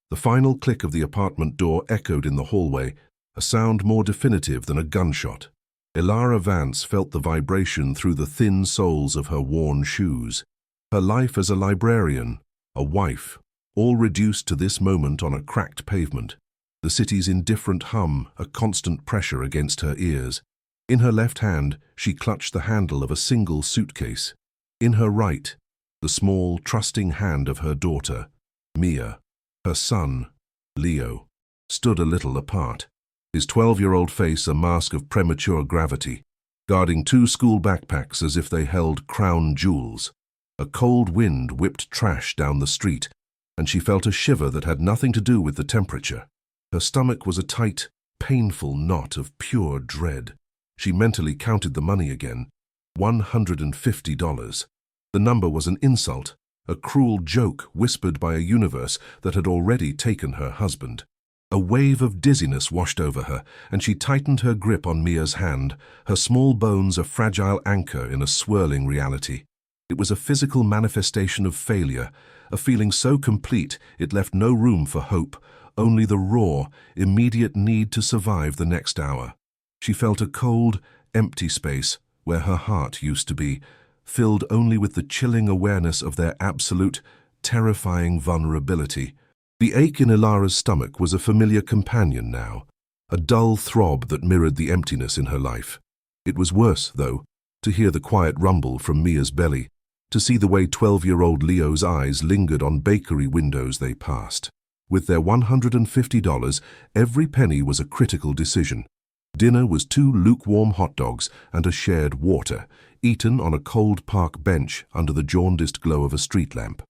The final click of the apartment door echoed in the hallway, a sound more definitive than a gunshot. Ilara Vance felt the vibration through the thin soles of her worn shoes. Her life as a librarian, a wife, all reduced to this moment on a cracked pavement. The city's indifferent hum, a constant pressure against her ears. In her left hand, she clutched the handle of a single suitcase. In her right, the small, trusting hand of her daughter, Mia. Her son, Leo, stood a little apart, his 12-year-old face a mask of premature gravity, guarding two school backpacks as if they held crown jewels. A cold wind whipped trash down the street, and she felt a shiver that had nothing to do with the temperature. Her stomach was a tight, painful knot of pure dread. She mentally counted the money again. $150. The number was an insult, a cruel joke whispered by a universe that had already taken her husband. A wave of dizziness washed over her, and she tightened her grip on Mia's hand, her small bones a fragile anchor in a swirling reality. It was a physical manifestation of failure, a feeling so complete it left no room for hope, only the raw, immediate need to survive the next hour. She felt a cold, empty space where her heart used to be, filled only with the chilling awareness of their absolute, terrifying vulnerability. The ache in Ilara's stomach was a familiar companion now, a dull throb that mirrored the emptiness in her life. It was worse, though, to hear the quiet rumble from Mia's belly, to see the way 12-year-old Leo's eyes lingered on bakery windows they passed. With their $150, every penny was a critical decision. Dinner was 2 lukewarm hot dogs and a shared water, eaten on a cold park bench under the jaundiced glow of a street lamp.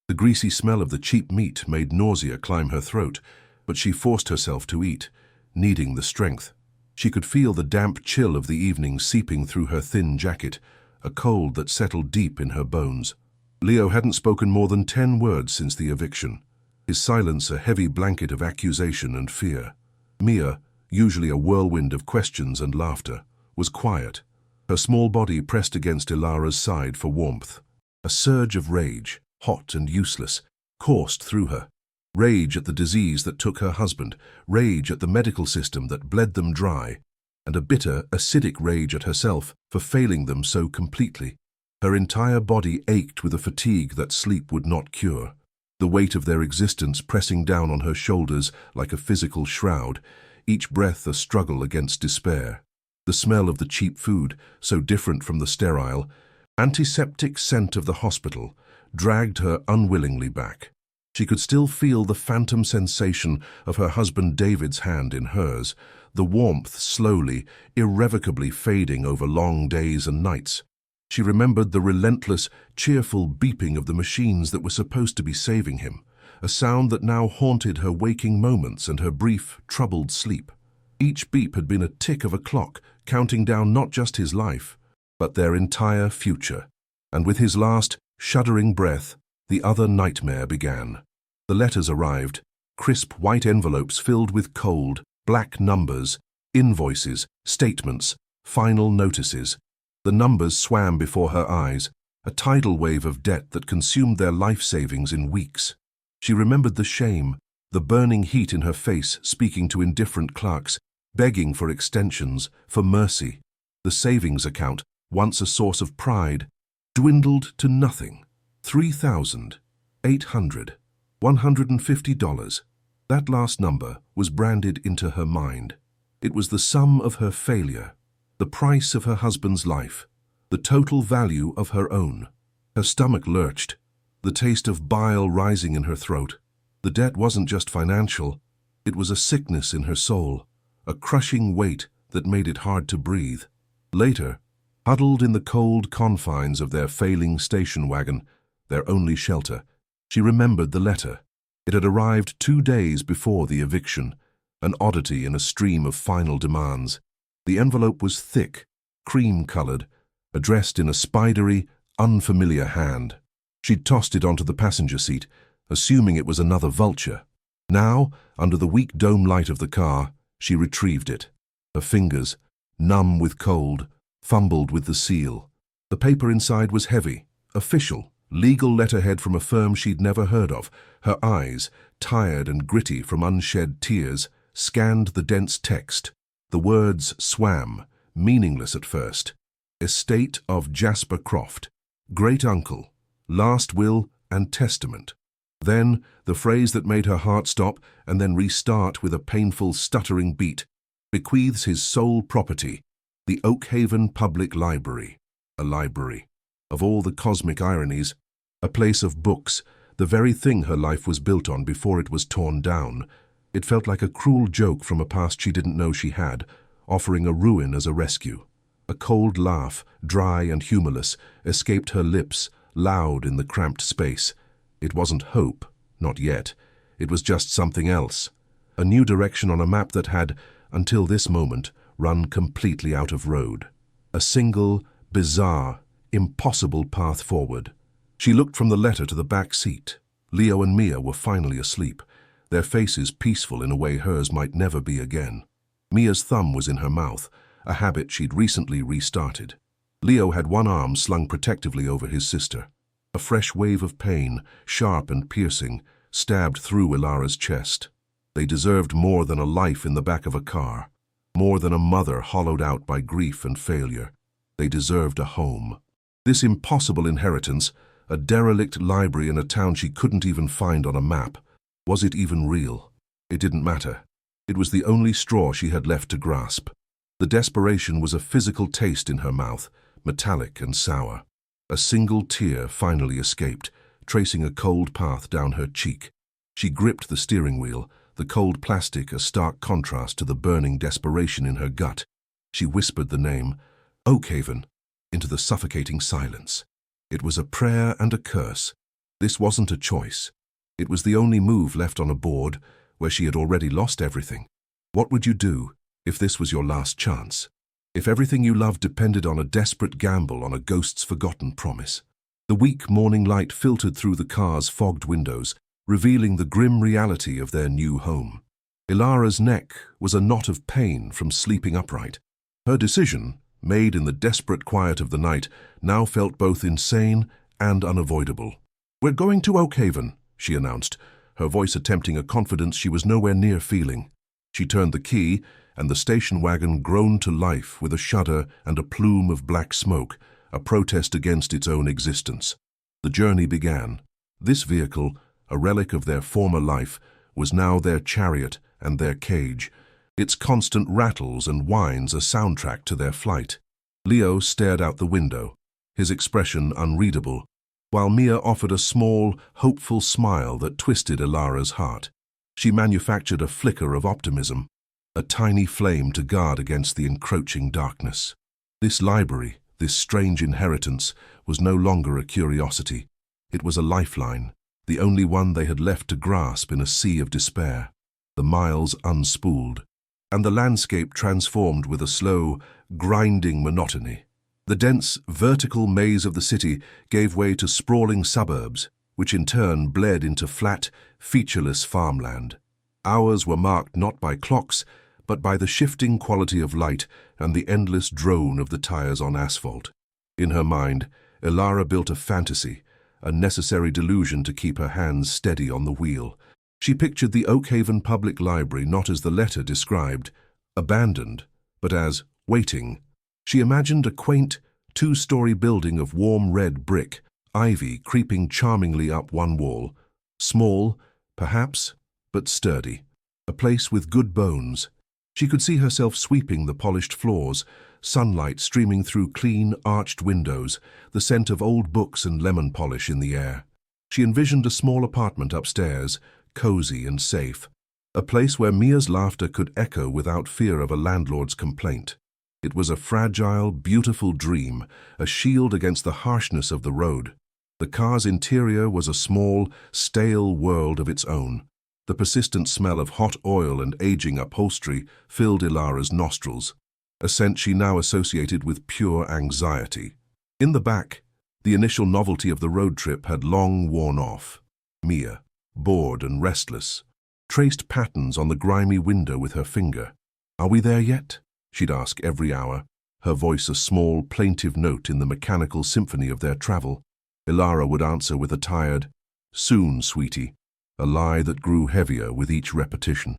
The greasy smell of the cheap meat made nausea climb her throat, but she forced herself to eat, needing the strength. She could feel the damp chill of the evening seeping through her thin jacket, a cold that settled deep in her bones. Leo hadn't spoken more than 10 words since the eviction, his silence a heavy blanket of accusation and fear. Mia, usually a whirlwind of questions and laughter, was quiet, her small body pressed against Ilara's side for warmth. A surge of rage, hot and useless, coursed through her. Rage at the disease that took her husband, rage at the medical system that bled them dry, and a bitter, acidic rage at herself for failing them so completely. Her entire body ached with a fatigue that sleep would not cure, the weight of their existence pressing down on her shoulders like a physical shroud, each breath a struggle against despair. The smell of the cheap food, so different from the sterile, antiseptic scent of the hospital, dragged her unwillingly back. She could still feel the phantom sensation of her husband David's hand in hers, the warmth slowly, irrevocably fading over long days and nights. She remembered the relentless, cheerful beeping of the machines that were supposed to be saving him, a sound that now haunted her waking moments and her brief, troubled sleep. Each beep had been a tick of a clock, counting down not just his life, but their entire future. And with his last, shuddering breath, the other nightmare began. The letters arrived, crisp white envelopes filled with cold, black numbers, invoices, statements, final notices. The numbers swam before her eyes, a tidal wave of debt that consumed their life savings in weeks. She remembered the shame, the burning heat in her face speaking to indifferent clerks, begging for extensions, for mercy. The savings account, once a source of pride, dwindled to nothing. $3,800. That last number was branded into her mind. It was the sum of her failure, the price of her husband's life, the total value of her own. Her stomach lurched, the taste of bile rising in her throat. The debt wasn't just financial, it was a sickness in her soul, a crushing weight that made it hard to breathe. Later, huddled in the cold confines of their failing station wagon, their only shelter, she remembered the letter. It had arrived 2 days before the eviction, an oddity in a stream of final demands. The envelope was thick, cream-colored, addressed in a spidery, unfamiliar hand. She'd tossed it onto the passenger seat, assuming it was another vulture. Now, under the weak dome light of the car, she retrieved it. Her fingers, numb with cold, fumbled with the seal. The paper inside was heavy, official, legal letterhead from a firm she'd never heard of. Her eyes, tired and gritty from unshed tears, scanned the dense text. The words swam, meaningless at first. Estate of Jasper Croft, great uncle, last will and testament. Then the phrase that made her heart stop and then restart with a painful, stuttering beat. Bequeaths his sole property, the Oakhaven Public Library. A library. Of all the cosmic ironies, a place of books, the very thing her life was built on before it was torn down. It felt like a cruel joke from a past she didn't know she had, offering a ruin as a rescue. A cold laugh, dry and humorless, escaped her lips, loud in the cramped space. It wasn't hope, not yet. It was just something else. A new direction on a map that had, until this moment, run completely out of road. A single, bizarre, impossible path forward. She looked from the letter to the back seat. Leo and Mia were finally asleep, their faces peaceful in a way hers might never be again. Mia's thumb was in her mouth, a habit she'd recently restarted. Leo had one arm slung protectively over his sister. A fresh wave of pain, sharp and piercing, stabbed through Ilara's chest. They deserved more than a life in the back of a car, more than a mother hollowed out by grief and failure. They deserved a home. This impossible inheritance, a derelict library in a town she couldn't even find on a map. Was it even real? It didn't matter. It was the only straw she had left to grasp. The desperation was a physical taste in her mouth, metallic and sour. A single tear finally escaped, tracing a cold path down her cheek. She gripped the steering wheel, the cold plastic a stark contrast to the burning desperation in her gut. She whispered the name, Oakhaven, into the suffocating silence. It was a prayer and a curse. This wasn't a choice. It was the only move left on a board where she had already lost everything. What would you do if this was your last chance? If everything you loved depended on a desperate gamble on a ghost's forgotten promise? The weak morning light filtered through the car's fogged windows, revealing the grim reality of their new home. Ilara's neck was a knot of pain from sleeping upright. Her decision, made in the desperate quiet of the night, now felt both insane and unavoidable. "We're going to Oakhaven," she announced, her voice attempting a confidence she was nowhere near feeling. She turned the key, and the station wagon groaned to life with a shudder and a plume of black smoke, a protest against its own existence. The journey began. This vehicle, a relic of their former life, was now their chariot and their cage, its constant rattles and whines a soundtrack to their flight. Leo stared out the window, his expression unreadable, while Mia offered a small, hopeful smile that twisted Ilara's heart. She manufactured a flicker of optimism, a tiny flame to guard against the encroaching darkness. This library, this strange inheritance, was no longer a curiosity. It was a lifeline, the only one they had left to grasp in a sea of despair. The miles unspooled, and the landscape transformed with a slow, grinding monotony. The dense, vertical maze of the city gave way to sprawling suburbs, which in turn bled into flat, featureless farmland. Hours were marked not by clocks, but by the shifting quality of light and the endless drone of the tires on asphalt. In her mind, Ilara built a fantasy, a necessary delusion to keep her hands steady on the wheel. She pictured the Oakhaven Public Library not as the letter described, abandoned, but as waiting. She imagined a quaint, two-story building of warm red brick, ivy creeping charmingly up one wall. Small, perhaps, but sturdy. A place with good bones. She could see herself sweeping the polished floors, sunlight streaming through clean, arched windows, the scent of old books and lemon polish in the air. She envisioned a small apartment upstairs, cozy and safe, a place where Mia's laughter could echo without fear of a landlord's complaint. It was a fragile, beautiful dream, a shield against the harshness of the road. The car's interior was a small, stale world of its own. The persistent smell of hot oil and aging upholstery filled Ilara's nostrils, a scent she now associated with pure anxiety. In the back, the initial novelty of the road trip had long worn off. Mia, bored and restless, traced patterns on the grimy window with her finger. "Are we there yet?" she'd ask every hour, her voice a small, plaintive note in the mechanical symphony of their travel. Ilara would answer with a tired, "Soon, sweetie," a lie that grew heavier with each repetition.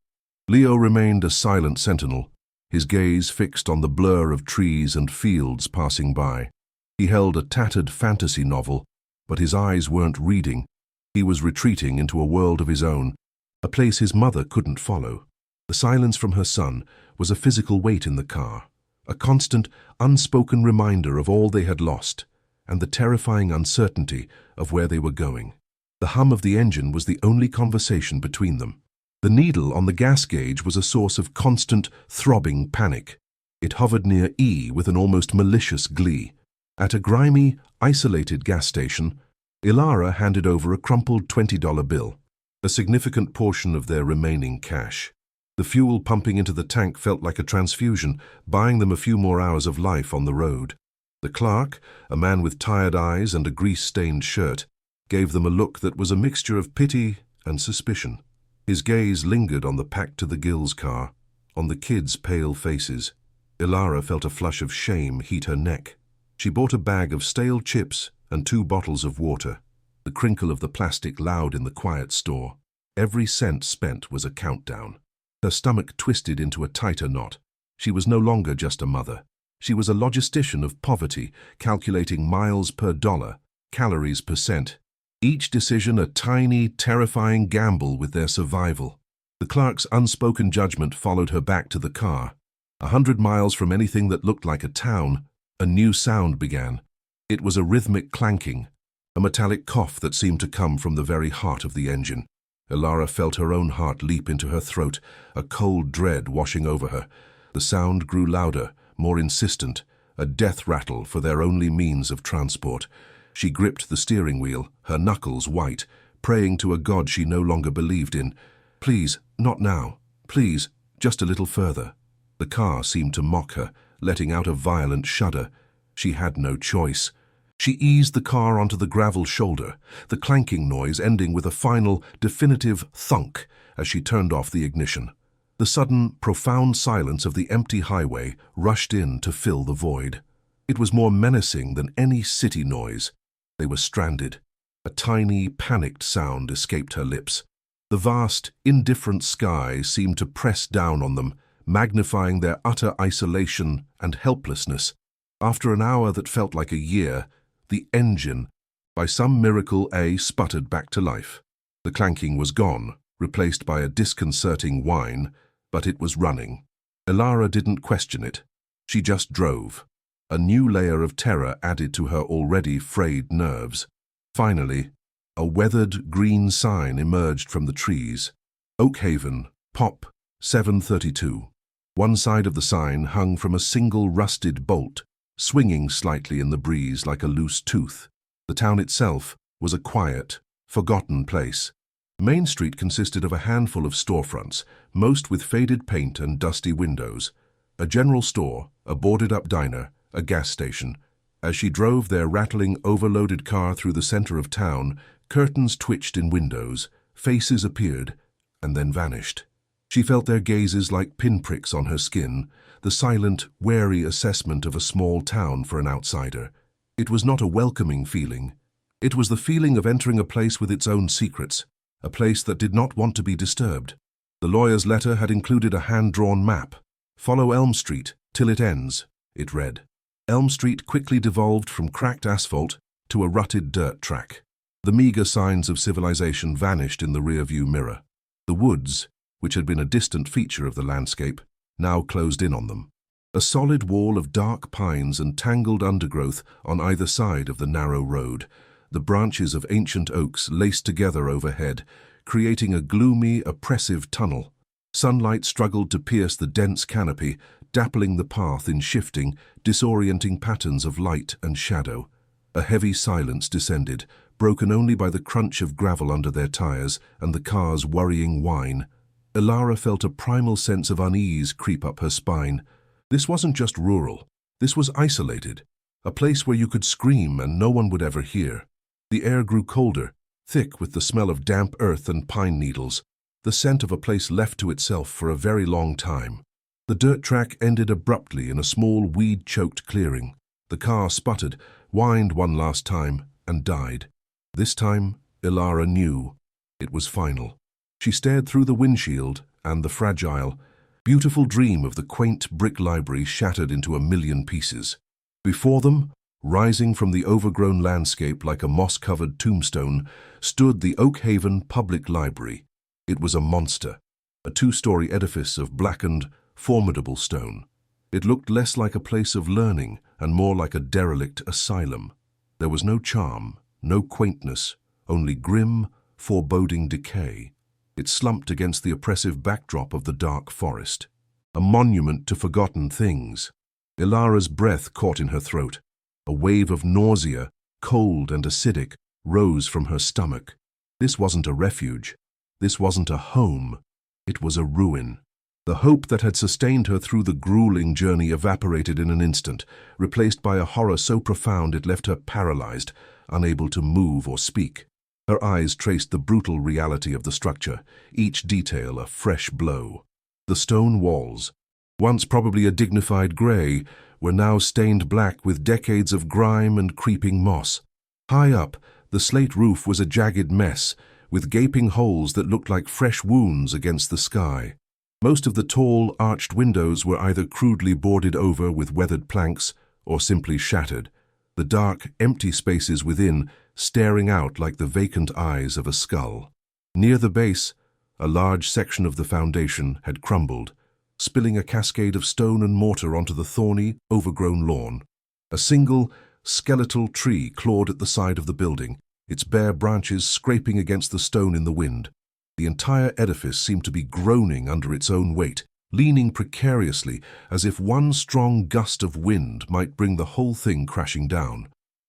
Leo remained a silent sentinel, his gaze fixed on the blur of trees and fields passing by. He held a tattered fantasy novel, but his eyes weren't reading. He was retreating into a world of his own, a place his mother couldn't follow. The silence from her son was a physical weight in the car, a constant, unspoken reminder of all they had lost, and the terrifying uncertainty of where they were going. The hum of the engine was the only conversation between them. The needle on the gas gauge was a source of constant, throbbing panic. It hovered near E with an almost malicious glee. At a grimy, isolated gas station, Ilara handed over a crumpled $20 bill, a significant portion of their remaining cash. The fuel pumping into the tank felt like a transfusion, buying them a few more hours of life on the road. The clerk, a man with tired eyes and a grease-stained shirt, gave them a look that was a mixture of pity and suspicion. His gaze lingered on the packed-to-the-gills car, on the kids' pale faces. Ilara felt a flush of shame heat her neck. She bought a bag of stale chips and 2 bottles of water, the crinkle of the plastic loud in the quiet store. Every cent spent was a countdown. Her stomach twisted into a tighter knot. She was no longer just a mother. She was a logistician of poverty, calculating miles per dollar, calories per cent. Each decision a tiny, terrifying gamble with their survival. The clerk's unspoken judgment followed her back to the car. 100 miles from anything that looked like a town, a new sound began. It was a rhythmic clanking, a metallic cough that seemed to come from the very heart of the engine. Ilara felt her own heart leap into her throat, a cold dread washing over her. The sound grew louder, more insistent, a death rattle for their only means of transport. She gripped the steering wheel, her knuckles white, praying to a god she no longer believed in. Please, not now. Please, just a little further. The car seemed to mock her, letting out a violent shudder. She had no choice. She eased the car onto the gravel shoulder, the clanking noise ending with a final, definitive thunk as she turned off the ignition. The sudden, profound silence of the empty highway rushed in to fill the void. It was more menacing than any city noise. They were stranded. A tiny, panicked sound escaped her lips. The vast, indifferent sky seemed to press down on them, magnifying their utter isolation and helplessness. After an hour that felt like a year, the engine, by some miracle, sputtered back to life. The clanking was gone, replaced by a disconcerting whine, but it was running. Ilara didn't question it. She just drove. A new layer of terror added to her already frayed nerves. Finally, a weathered green sign emerged from the trees. Oakhaven, Pop, 732. One side of the sign hung from a single rusted bolt, swinging slightly in the breeze like a loose tooth. The town itself was a quiet, forgotten place. Main Street consisted of a handful of storefronts, most with faded paint and dusty windows. A general store, a boarded-up diner, a gas station. As she drove their rattling, overloaded car through the center of town, curtains twitched in windows, faces appeared, and then vanished. She felt their gazes like pinpricks on her skin, the silent, wary assessment of a small town for an outsider. It was not a welcoming feeling. It was the feeling of entering a place with its own secrets, a place that did not want to be disturbed. The lawyer's letter had included a hand-drawn map. "Follow Elm Street till it ends," it read. Elm Street quickly devolved from cracked asphalt to a rutted dirt track. The meager signs of civilization vanished in the rearview mirror. The woods, which had been a distant feature of the landscape, now closed in on them. A solid wall of dark pines and tangled undergrowth on either side of the narrow road. The branches of ancient oaks laced together overhead, creating a gloomy, oppressive tunnel. Sunlight struggled to pierce the dense canopy, dappling the path in shifting, disorienting patterns of light and shadow. A heavy silence descended, broken only by the crunch of gravel under their tires and the car's worrying whine. Ilara felt a primal sense of unease creep up her spine. This wasn't just rural. This was isolated, a place where you could scream and no one would ever hear. The air grew colder, thick with the smell of damp earth and pine needles, the scent of a place left to itself for a very long time. The dirt track ended abruptly in a small weed-choked clearing. The car sputtered, whined one last time, and died. This time, Ilara knew. It was final. She stared through the windshield, and the fragile, beautiful dream of the quaint brick library shattered into a million pieces. Before them, rising from the overgrown landscape like a moss-covered tombstone, stood the Oakhaven Public Library. It was a monster, a two-story edifice of blackened, formidable stone. It looked less like a place of learning and more like a derelict asylum. There was no charm, no quaintness, only grim, foreboding decay. It slumped against the oppressive backdrop of the dark forest, a monument to forgotten things. Ilara's breath caught in her throat. A wave of nausea, cold and acidic, rose from her stomach. This wasn't a refuge. This wasn't a home. It was a ruin. The hope that had sustained her through the grueling journey evaporated in an instant, replaced by a horror so profound it left her paralyzed, unable to move or speak. Her eyes traced the brutal reality of the structure, each detail a fresh blow. The stone walls, once probably a dignified grey, were now stained black with decades of grime and creeping moss. High up, the slate roof was a jagged mess, with gaping holes that looked like fresh wounds against the sky. Most of the tall, arched windows were either crudely boarded over with weathered planks or simply shattered, the dark, empty spaces within staring out like the vacant eyes of a skull. Near the base, a large section of the foundation had crumbled, spilling a cascade of stone and mortar onto the thorny, overgrown lawn. A single, skeletal tree clawed at the side of the building, its bare branches scraping against the stone in the wind. The entire edifice seemed to be groaning under its own weight, leaning precariously as if one strong gust of wind might bring the whole thing crashing down.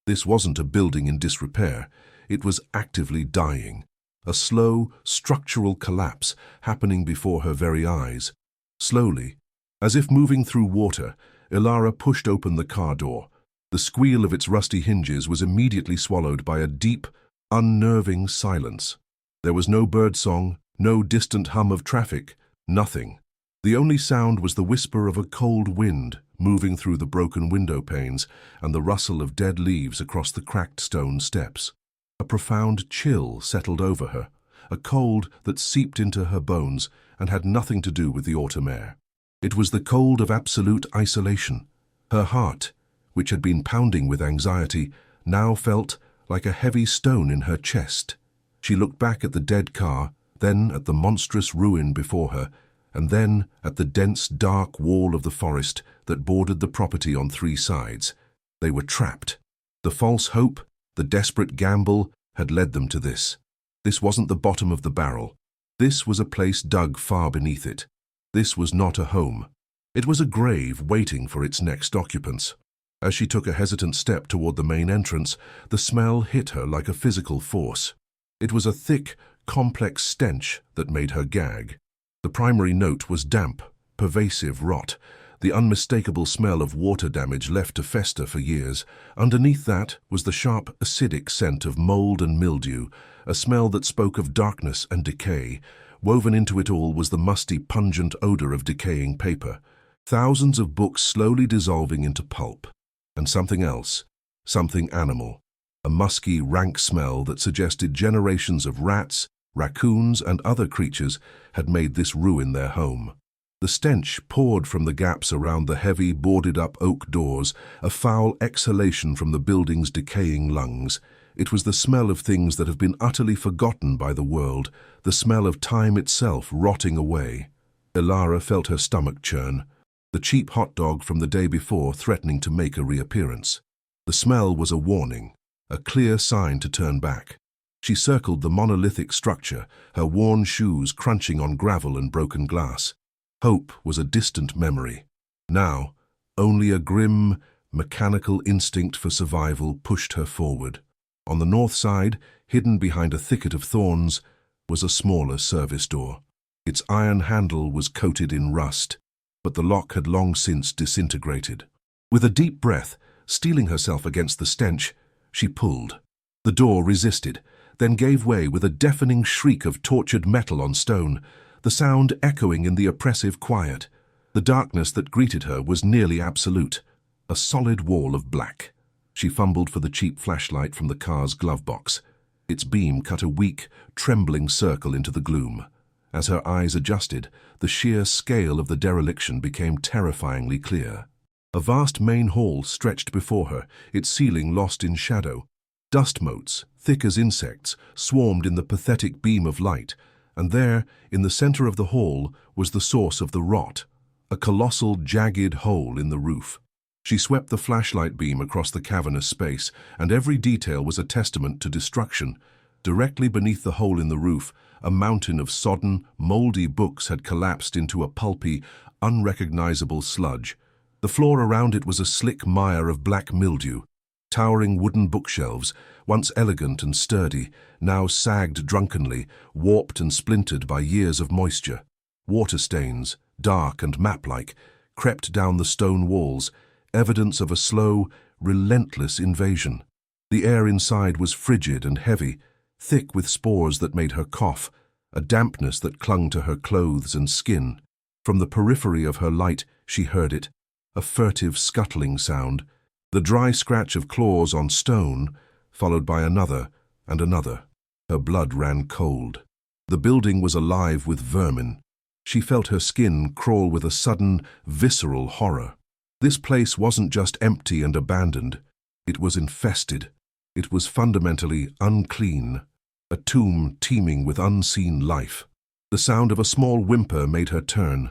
This wasn't a building in disrepair. It was actively dying. A slow, structural collapse happening before her very eyes. Slowly, as if moving through water, Ilara pushed open the car door. The squeal of its rusty hinges was immediately swallowed by a deep, unnerving silence. There was no birdsong, no distant hum of traffic, nothing. The only sound was the whisper of a cold wind moving through the broken window panes and the rustle of dead leaves across the cracked stone steps. A profound chill settled over her, a cold that seeped into her bones and had nothing to do with the autumn air. It was the cold of absolute isolation. Her heart, which had been pounding with anxiety, now felt like a heavy stone in her chest. She looked back at the dead car, then at the monstrous ruin before her, and then at the dense, dark wall of the forest that bordered the property on three sides. They were trapped. The false hope, the desperate gamble, had led them to this. This wasn't the bottom of the barrel. This was a place dug far beneath it. This was not a home. It was a grave waiting for its next occupants. As she took a hesitant step toward the main entrance, the smell hit her like a physical force. It was a thick, complex stench that made her gag. The primary note was damp, pervasive rot, the unmistakable smell of water damage left to fester for years. Underneath that was the sharp, acidic scent of mold and mildew, a smell that spoke of darkness and decay. Woven into it all was the musty, pungent odor of decaying paper, thousands of books slowly dissolving into pulp. And something else, something animal, a musky, rank smell that suggested generations of rats, raccoons, and other creatures had made this ruin their home. The stench poured from the gaps around the heavy, boarded-up oak doors, a foul exhalation from the building's decaying lungs. It was the smell of things that have been utterly forgotten by the world, the smell of time itself rotting away. Ilara felt her stomach churn, the cheap hot dog from the day before threatening to make a reappearance. The smell was a warning, a clear sign to turn back. She circled the monolithic structure, her worn shoes crunching on gravel and broken glass. Hope was a distant memory. Now, only a grim, mechanical instinct for survival pushed her forward. On the north side, hidden behind a thicket of thorns, was a smaller service door. Its iron handle was coated in rust, but the lock had long since disintegrated. With a deep breath, steeling herself against the stench, she pulled. The door resisted, then gave way with a deafening shriek of tortured metal on stone, the sound echoing in the oppressive quiet. The darkness that greeted her was nearly absolute, a solid wall of black. She fumbled for the cheap flashlight from the car's glove box. Its beam cut a weak, trembling circle into the gloom. As her eyes adjusted, the sheer scale of the dereliction became terrifyingly clear. A vast main hall stretched before her, its ceiling lost in shadow. Dust motes, thick as insects, swarmed in the pathetic beam of light, and there, in the center of the hall, was the source of the rot, a colossal, jagged hole in the roof. She swept the flashlight beam across the cavernous space, and every detail was a testament to destruction. Directly beneath the hole in the roof, a mountain of sodden, moldy books had collapsed into a pulpy, unrecognizable sludge. The floor around it was a slick mire of black mildew. Towering wooden bookshelves, once elegant and sturdy, now sagged drunkenly, warped and splintered by years of moisture. Water stains, dark and map-like, crept down the stone walls, evidence of a slow, relentless invasion. The air inside was frigid and heavy, thick with spores that made her cough, a dampness that clung to her clothes and skin. From the periphery of her light, she heard it, a furtive scuttling sound, the dry scratch of claws on stone, followed by another and another. Her blood ran cold. The building was alive with vermin. She felt her skin crawl with a sudden, visceral horror. This place wasn't just empty and abandoned. It was infested. It was fundamentally unclean, a tomb teeming with unseen life. The sound of a small whimper made her turn.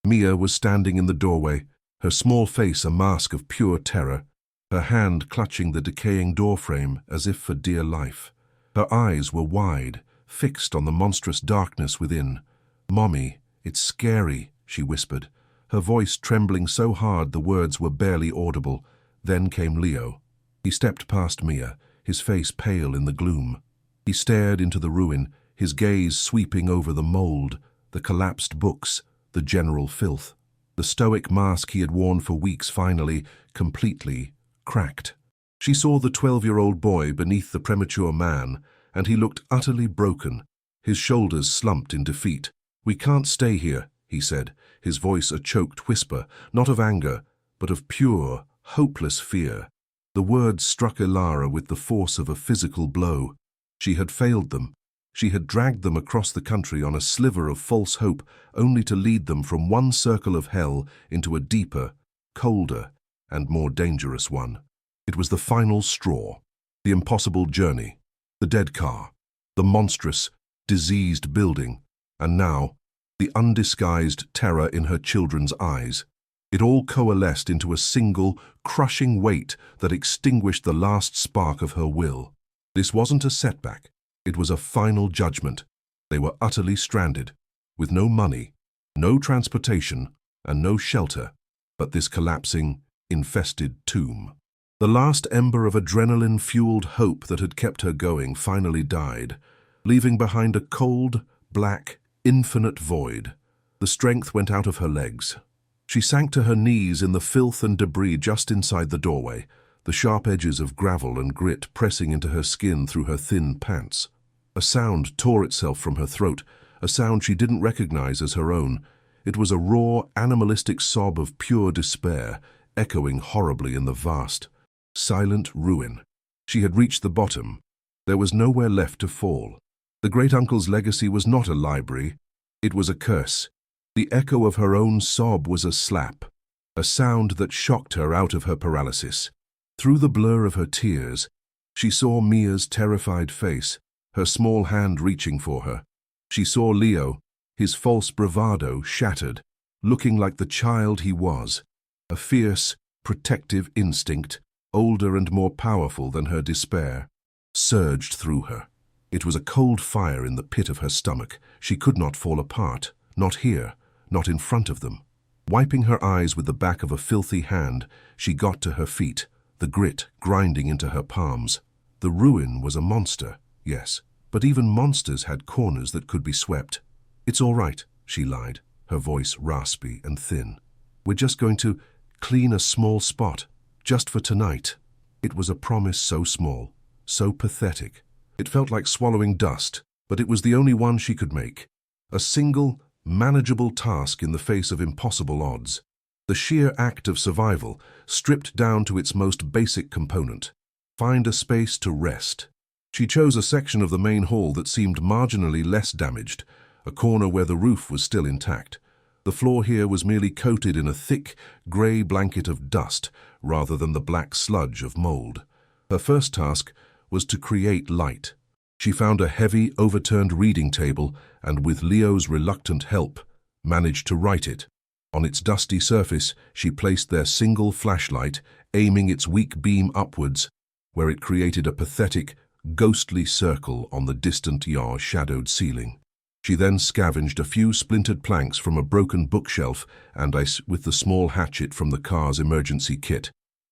Mia was standing in the doorway, her small face a mask of pure terror, her hand clutching the decaying doorframe as if for dear life. Her eyes were wide, fixed on the monstrous darkness within. "Mommy, it's scary," she whispered, her voice trembling so hard the words were barely audible. Then came Leo. He stepped past Mia, his face pale in the gloom. He stared into the ruin, his gaze sweeping over the mold, the collapsed books, the general filth. The stoic mask he had worn for weeks finally, completely, cracked. She saw the 12-year-old boy beneath the premature man, and he looked utterly broken, his shoulders slumped in defeat. "We can't stay here," he said, his voice a choked whisper, not of anger, but of pure, hopeless fear. The words struck Ilara with the force of a physical blow. She had failed them. She had dragged them across the country on a sliver of false hope, only to lead them from one circle of hell into a deeper, colder, and more dangerous one. It was the final straw, the impossible journey, the dead car, the monstrous, diseased building, and now, the undisguised terror in her children's eyes. It all coalesced into a single, crushing weight that extinguished the last spark of her will. This wasn't a setback. It was a final judgment. They were utterly stranded, with no money, no transportation, and no shelter, but this collapsing, infested tomb. The last ember of adrenaline-fueled hope that had kept her going finally died, leaving behind a cold, black, infinite void. The strength went out of her legs. She sank to her knees in the filth and debris just inside the doorway, the sharp edges of gravel and grit pressing into her skin through her thin pants. A sound tore itself from her throat, a sound she didn't recognize as her own. It was a raw, animalistic sob of pure despair, echoing horribly in the vast, silent ruin. She had reached the bottom. There was nowhere left to fall. The great-uncle's legacy was not a library. It was a curse. The echo of her own sob was a slap, a sound that shocked her out of her paralysis. Through the blur of her tears, she saw Mia's terrified face, her small hand reaching for her. She saw Leo, his false bravado shattered, looking like the child he was, a fierce, protective instinct, older and more powerful than her despair, surged through her. It was a cold fire in the pit of her stomach. She could not fall apart, not here, not in front of them. Wiping her eyes with the back of a filthy hand, she got to her feet, the grit grinding into her palms. The ruin was a monster, yes, but even monsters had corners that could be swept. "It's all right," she lied, her voice raspy and thin. "We're just going to clean a small spot, just for tonight." It was a promise so small, so pathetic. It felt like swallowing dust, but it was the only one she could make. A single, manageable task in the face of impossible odds. The sheer act of survival, stripped down to its most basic component. Find a space to rest. She chose a section of the main hall that seemed marginally less damaged, a corner where the roof was still intact. The floor here was merely coated in a thick, grey blanket of dust rather than the black sludge of mold. Her first task was to create light. She found a heavy, overturned reading table and, with Leo's reluctant help, managed to right it. On its dusty surface, she placed their single flashlight, aiming its weak beam upwards, where it created a pathetic, ghostly circle on the distant shadowed ceiling. She then scavenged a few splintered planks from a broken bookshelf and, with the small hatchet from the car's emergency kit,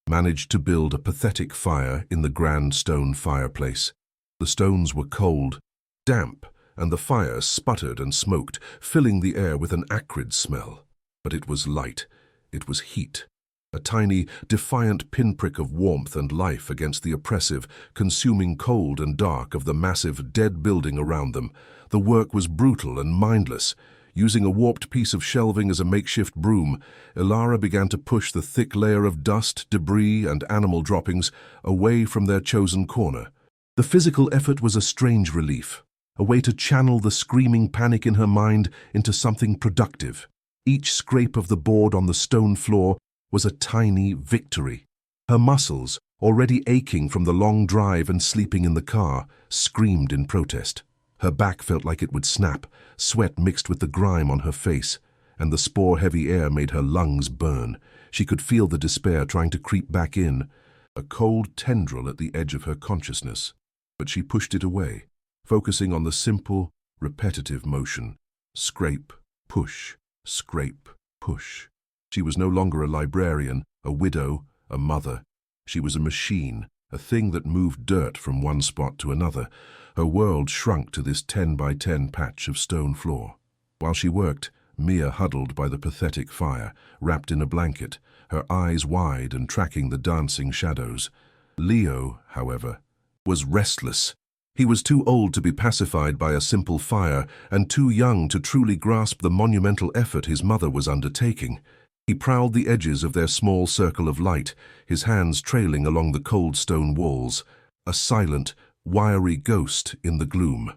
managed to build a pathetic fire in the grand stone fireplace. The stones were cold, damp, and the fire sputtered and smoked, filling the air with an acrid smell. But it was light. It was heat. A tiny, defiant pinprick of warmth and life against the oppressive, consuming cold and dark of the massive, dead building around them. The work was brutal and mindless. Using a warped piece of shelving as a makeshift broom, Ilara began to push the thick layer of dust, debris, and animal droppings away from their chosen corner. The physical effort was a strange relief, a way to channel the screaming panic in her mind into something productive. Each scrape of the board on the stone floor was a tiny victory. Her muscles, already aching from the long drive and sleeping in the car, screamed in protest. Her back felt like it would snap, sweat mixed with the grime on her face, and the spore-heavy air made her lungs burn. She could feel the despair trying to creep back in, a cold tendril at the edge of her consciousness. But she pushed it away, focusing on the simple, repetitive motion. Scrape, push, scrape, push. She was no longer a librarian, a widow, a mother. She was a machine, a thing that moved dirt from one spot to another. Her world shrunk to this 10 by 10 patch of stone floor. While she worked, Mia huddled by the pathetic fire, wrapped in a blanket, her eyes wide and tracking the dancing shadows. Leo, however, was restless. He was too old to be pacified by a simple fire and too young to truly grasp the monumental effort his mother was undertaking. He prowled the edges of their small circle of light, his hands trailing along the cold stone walls, a silent, wiry ghost in the gloom.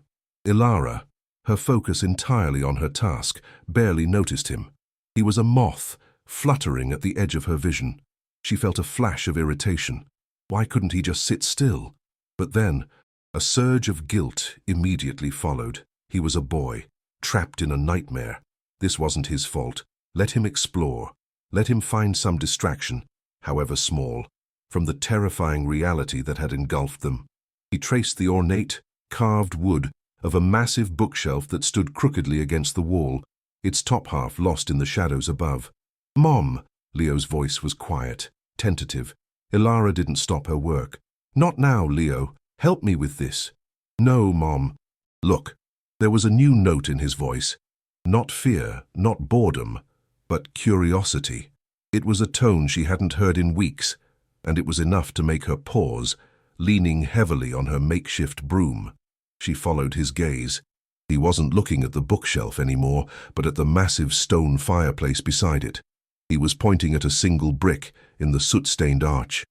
Ilara, her focus entirely on her task, barely noticed him. He was a moth, fluttering at the edge of her vision. She felt a flash of irritation. Why couldn't he just sit still? But then, a surge of guilt immediately followed. He was a boy, trapped in a nightmare. This wasn't his fault. Let him explore. Let him find some distraction, however small, from the terrifying reality that had engulfed them. He traced the ornate, carved wood of a massive bookshelf that stood crookedly against the wall, its top half lost in the shadows above. "Mom!" Leo's voice was quiet, tentative. Ilara didn't stop her work. "Not now, Leo. Help me with this." "No, Mom." Look, there was a new note in his voice. Not fear, not boredom, but curiosity. It was a tone she hadn't heard in weeks, and it was enough to make her pause, leaning heavily on her makeshift broom. She followed his gaze. He wasn't looking at the bookshelf anymore, but at the massive stone fireplace beside it. He was pointing at a single brick in the soot-stained arch.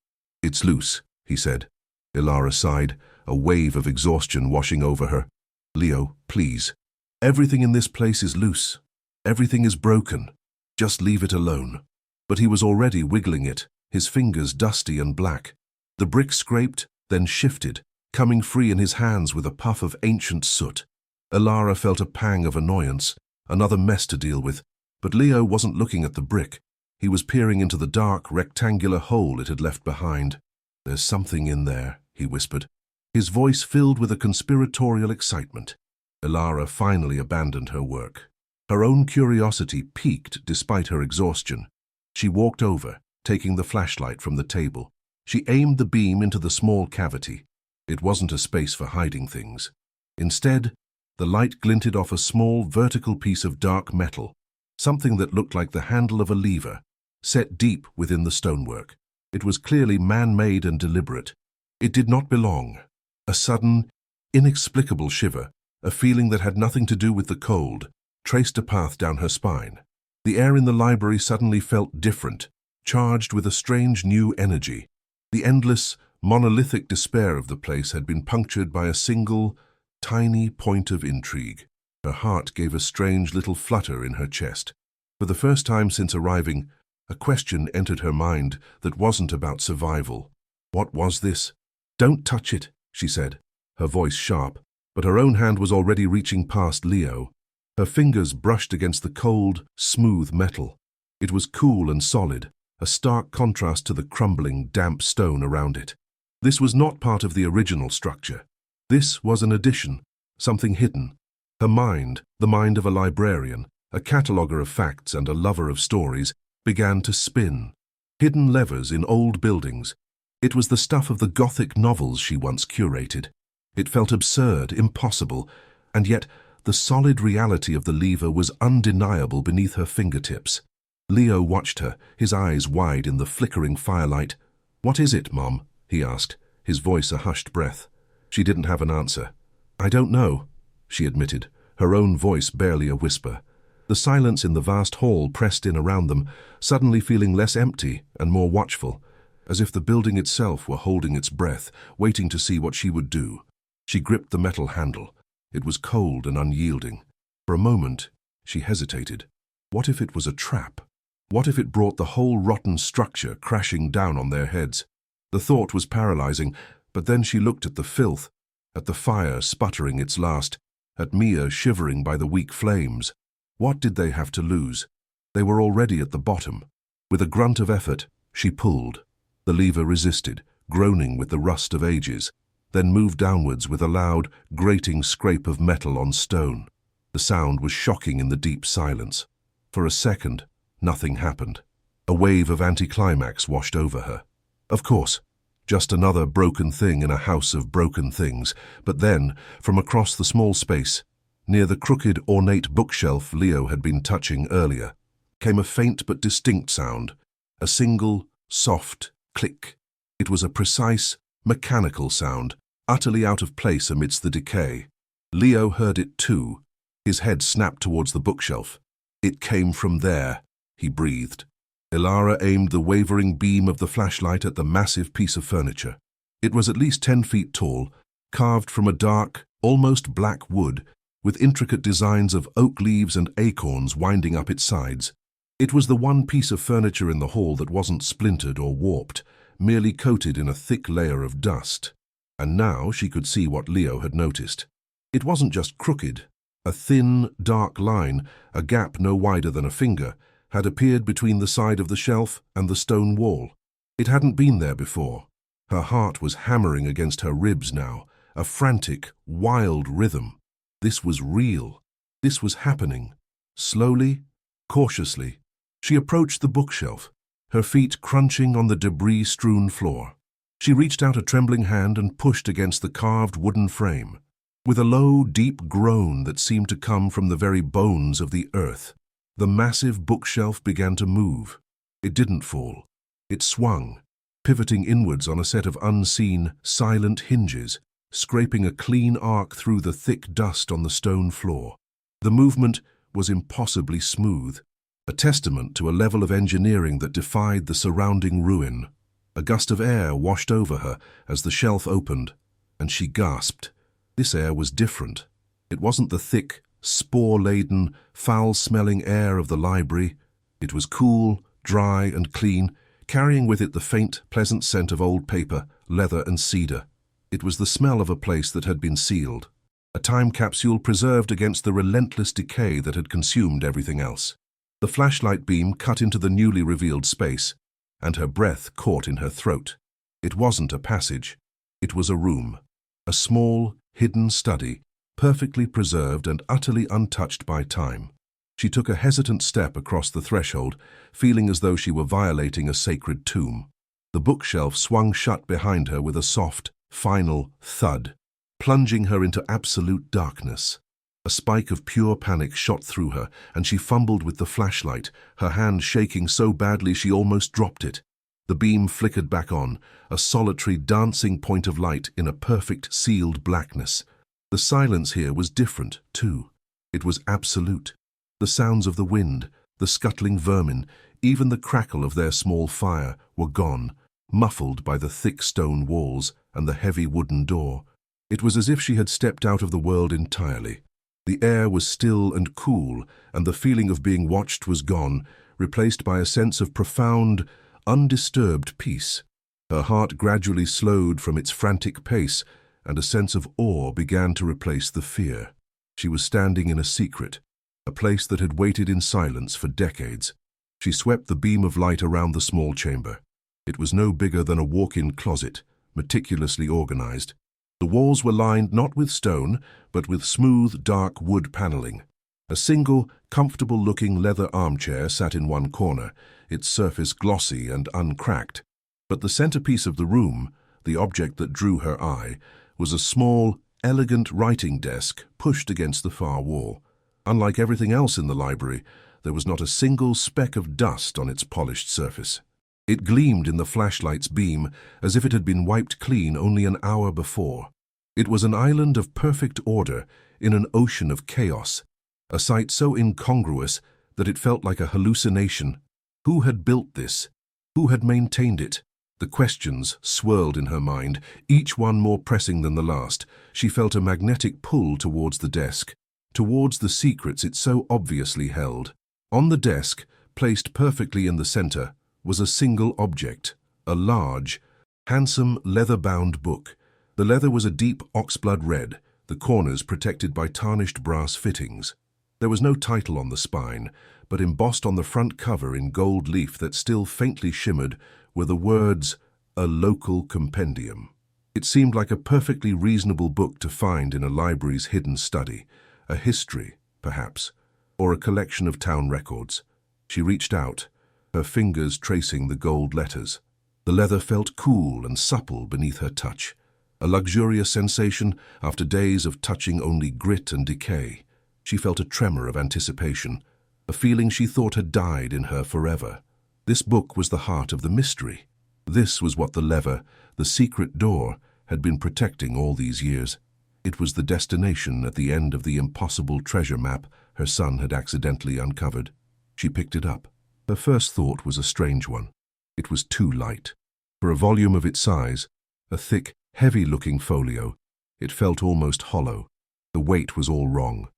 "It's loose," he said. Ilara sighed, a wave of exhaustion washing over her. "Leo, please. Everything in this place is loose. Everything is broken. Just leave it alone." But he was already wiggling it, his fingers dusty and black. The brick scraped, then shifted, coming free in his hands with a puff of ancient soot. Ilara felt a pang of annoyance, another mess to deal with. But Leo wasn't looking at the brick. He was peering into the dark, rectangular hole it had left behind. "There's something in there," he whispered, his voice filled with a conspiratorial excitement. Ilara finally abandoned her work. Her own curiosity piqued despite her exhaustion. She walked over, taking the flashlight from the table. She aimed the beam into the small cavity. It wasn't a space for hiding things. Instead, the light glinted off a small, vertical piece of dark metal, something that looked like the handle of a lever, set deep within the stonework. It was clearly man-made and deliberate. It did not belong. A sudden, inexplicable shiver, a feeling that had nothing to do with the cold, traced a path down her spine. The air in the library suddenly felt different, charged with a strange new energy. The endless, monolithic despair of the place had been punctured by a single, tiny point of intrigue. Her heart gave a strange little flutter in her chest. For the first time since arriving, a question entered her mind that wasn't about survival. What was this? "Don't touch it," she said, her voice sharp, but her own hand was already reaching past Leo. Her fingers brushed against the cold, smooth metal. It was cool and solid, a stark contrast to the crumbling, damp stone around it. This was not part of the original structure. This was an addition, something hidden. Her mind, the mind of a librarian, a cataloguer of facts and a lover of stories, began to spin. Hidden levers in old buildings. It was the stuff of the Gothic novels she once curated. It felt absurd, impossible, and yet the solid reality of the lever was undeniable beneath her fingertips. Leo watched her, his eyes wide in the flickering firelight. "What is it, Mom?" he asked, his voice a hushed breath. She didn't have an answer. "I don't know," she admitted, her own voice barely a whisper. The silence in the vast hall pressed in around them, suddenly feeling less empty and more watchful, as if the building itself were holding its breath, waiting to see what she would do. She gripped the metal handle. It was cold and unyielding. For a moment, she hesitated. What if it was a trap? What if it brought the whole rotten structure crashing down on their heads? The thought was paralyzing, but then she looked at the filth, at the fire sputtering its last, at Mia shivering by the weak flames. What did they have to lose? They were already at the bottom. With a grunt of effort, she pulled. The lever resisted, groaning with the rust of ages, then moved downwards with a loud, grating scrape of metal on stone. The sound was shocking in the deep silence. For a second, nothing happened. A wave of anticlimax washed over her. Of course, just another broken thing in a house of broken things. But then, from across the small space, near the crooked, ornate bookshelf Leo had been touching earlier, came a faint but distinct sound, a single, soft click. It was a precise, mechanical sound, utterly out of place amidst the decay. Leo heard it too. His head snapped towards the bookshelf. "It came from there," he breathed. Ilara aimed the wavering beam of the flashlight at the massive piece of furniture. It was at least 10 feet tall, carved from a dark, almost black wood, with intricate designs of oak leaves and acorns winding up its sides. It was the one piece of furniture in the hall that wasn't splintered or warped, merely coated in a thick layer of dust. And now she could see what Leo had noticed. It wasn't just crooked. A thin, dark line, a gap no wider than a finger, had appeared between the side of the shelf and the stone wall. It hadn't been there before. Her heart was hammering against her ribs now, a frantic, wild rhythm. This was real. This was happening. Slowly, cautiously, she approached the bookshelf, her feet crunching on the debris-strewn floor. She reached out a trembling hand and pushed against the carved wooden frame. With a low, deep groan that seemed to come from the very bones of the earth, the massive bookshelf began to move. It didn't fall. It swung, pivoting inwards on a set of unseen, silent hinges, scraping a clean arc through the thick dust on the stone floor. The movement was impossibly smooth, a testament to a level of engineering that defied the surrounding ruin. A gust of air washed over her as the shelf opened, and she gasped. This air was different. It wasn't the thick, spore-laden, foul-smelling air of the library. It was cool, dry, and clean, carrying with it the faint, pleasant scent of old paper, leather, and cedar. It was the smell of a place that had been sealed, a time capsule preserved against the relentless decay that had consumed everything else. The flashlight beam cut into the newly revealed space, and her breath caught in her throat. It wasn't a passage. It was a room, a small, hidden study, perfectly preserved and utterly untouched by time. She took a hesitant step across the threshold, feeling as though she were violating a sacred tomb. The bookshelf swung shut behind her with a soft, final thud, plunging her into absolute darkness. A spike of pure panic shot through her, and she fumbled with the flashlight, her hand shaking so badly she almost dropped it. The beam flickered back on, a solitary dancing point of light in a perfect sealed blackness. The silence here was different, too. It was absolute. The sounds of the wind, the scuttling vermin, even the crackle of their small fire, were gone. muffled by the thick stone walls and the heavy wooden door. It was as if she had stepped out of the world entirely. The air was still and cool, and the feeling of being watched was gone, replaced by a sense of profound, undisturbed peace. Her heart gradually slowed from its frantic pace, and a sense of awe began to replace the fear. She was standing in a secret, a place that had waited in silence for decades. She swept the beam of light around the small chamber. It was no bigger than a walk-in closet, meticulously organized. The walls were lined not with stone, but with smooth, dark wood paneling. A single, comfortable-looking leather armchair sat in one corner, its surface glossy and uncracked. But the centerpiece of the room, the object that drew her eye, was a small, elegant writing desk pushed against the far wall. Unlike everything else in the library, there was not a single speck of dust on its polished surface. It gleamed in the flashlight's beam as if it had been wiped clean only an hour before. It was an island of perfect order in an ocean of chaos, a sight so incongruous that it felt like a hallucination. Who had built this? Who had maintained it? The questions swirled in her mind, each one more pressing than the last. She felt a magnetic pull towards the desk, towards the secrets it so obviously held. On the desk, placed perfectly in the center, was a single object, a large, handsome, leather-bound book. The leather was a deep oxblood red, the corners protected by tarnished brass fittings. There was no title on the spine, but embossed on the front cover in gold leaf that still faintly shimmered were the words, "A Local Compendium." It seemed like a perfectly reasonable book to find in a library's hidden study, a history, perhaps, or a collection of town records. She reached out, her fingers tracing the gold letters. The leather felt cool and supple beneath her touch, a luxurious sensation after days of touching only grit and decay. She felt a tremor of anticipation, a feeling she thought had died in her forever. This book was the heart of the mystery. This was what the lever, the secret door, had been protecting all these years. It was the destination at the end of the impossible treasure map her son had accidentally uncovered. She picked it up. Her first thought was a strange one. It was too light. For a volume of its size, a thick, heavy-looking folio, it felt almost hollow. The weight was all wrong.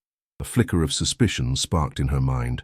A flicker of suspicion sparked in her mind.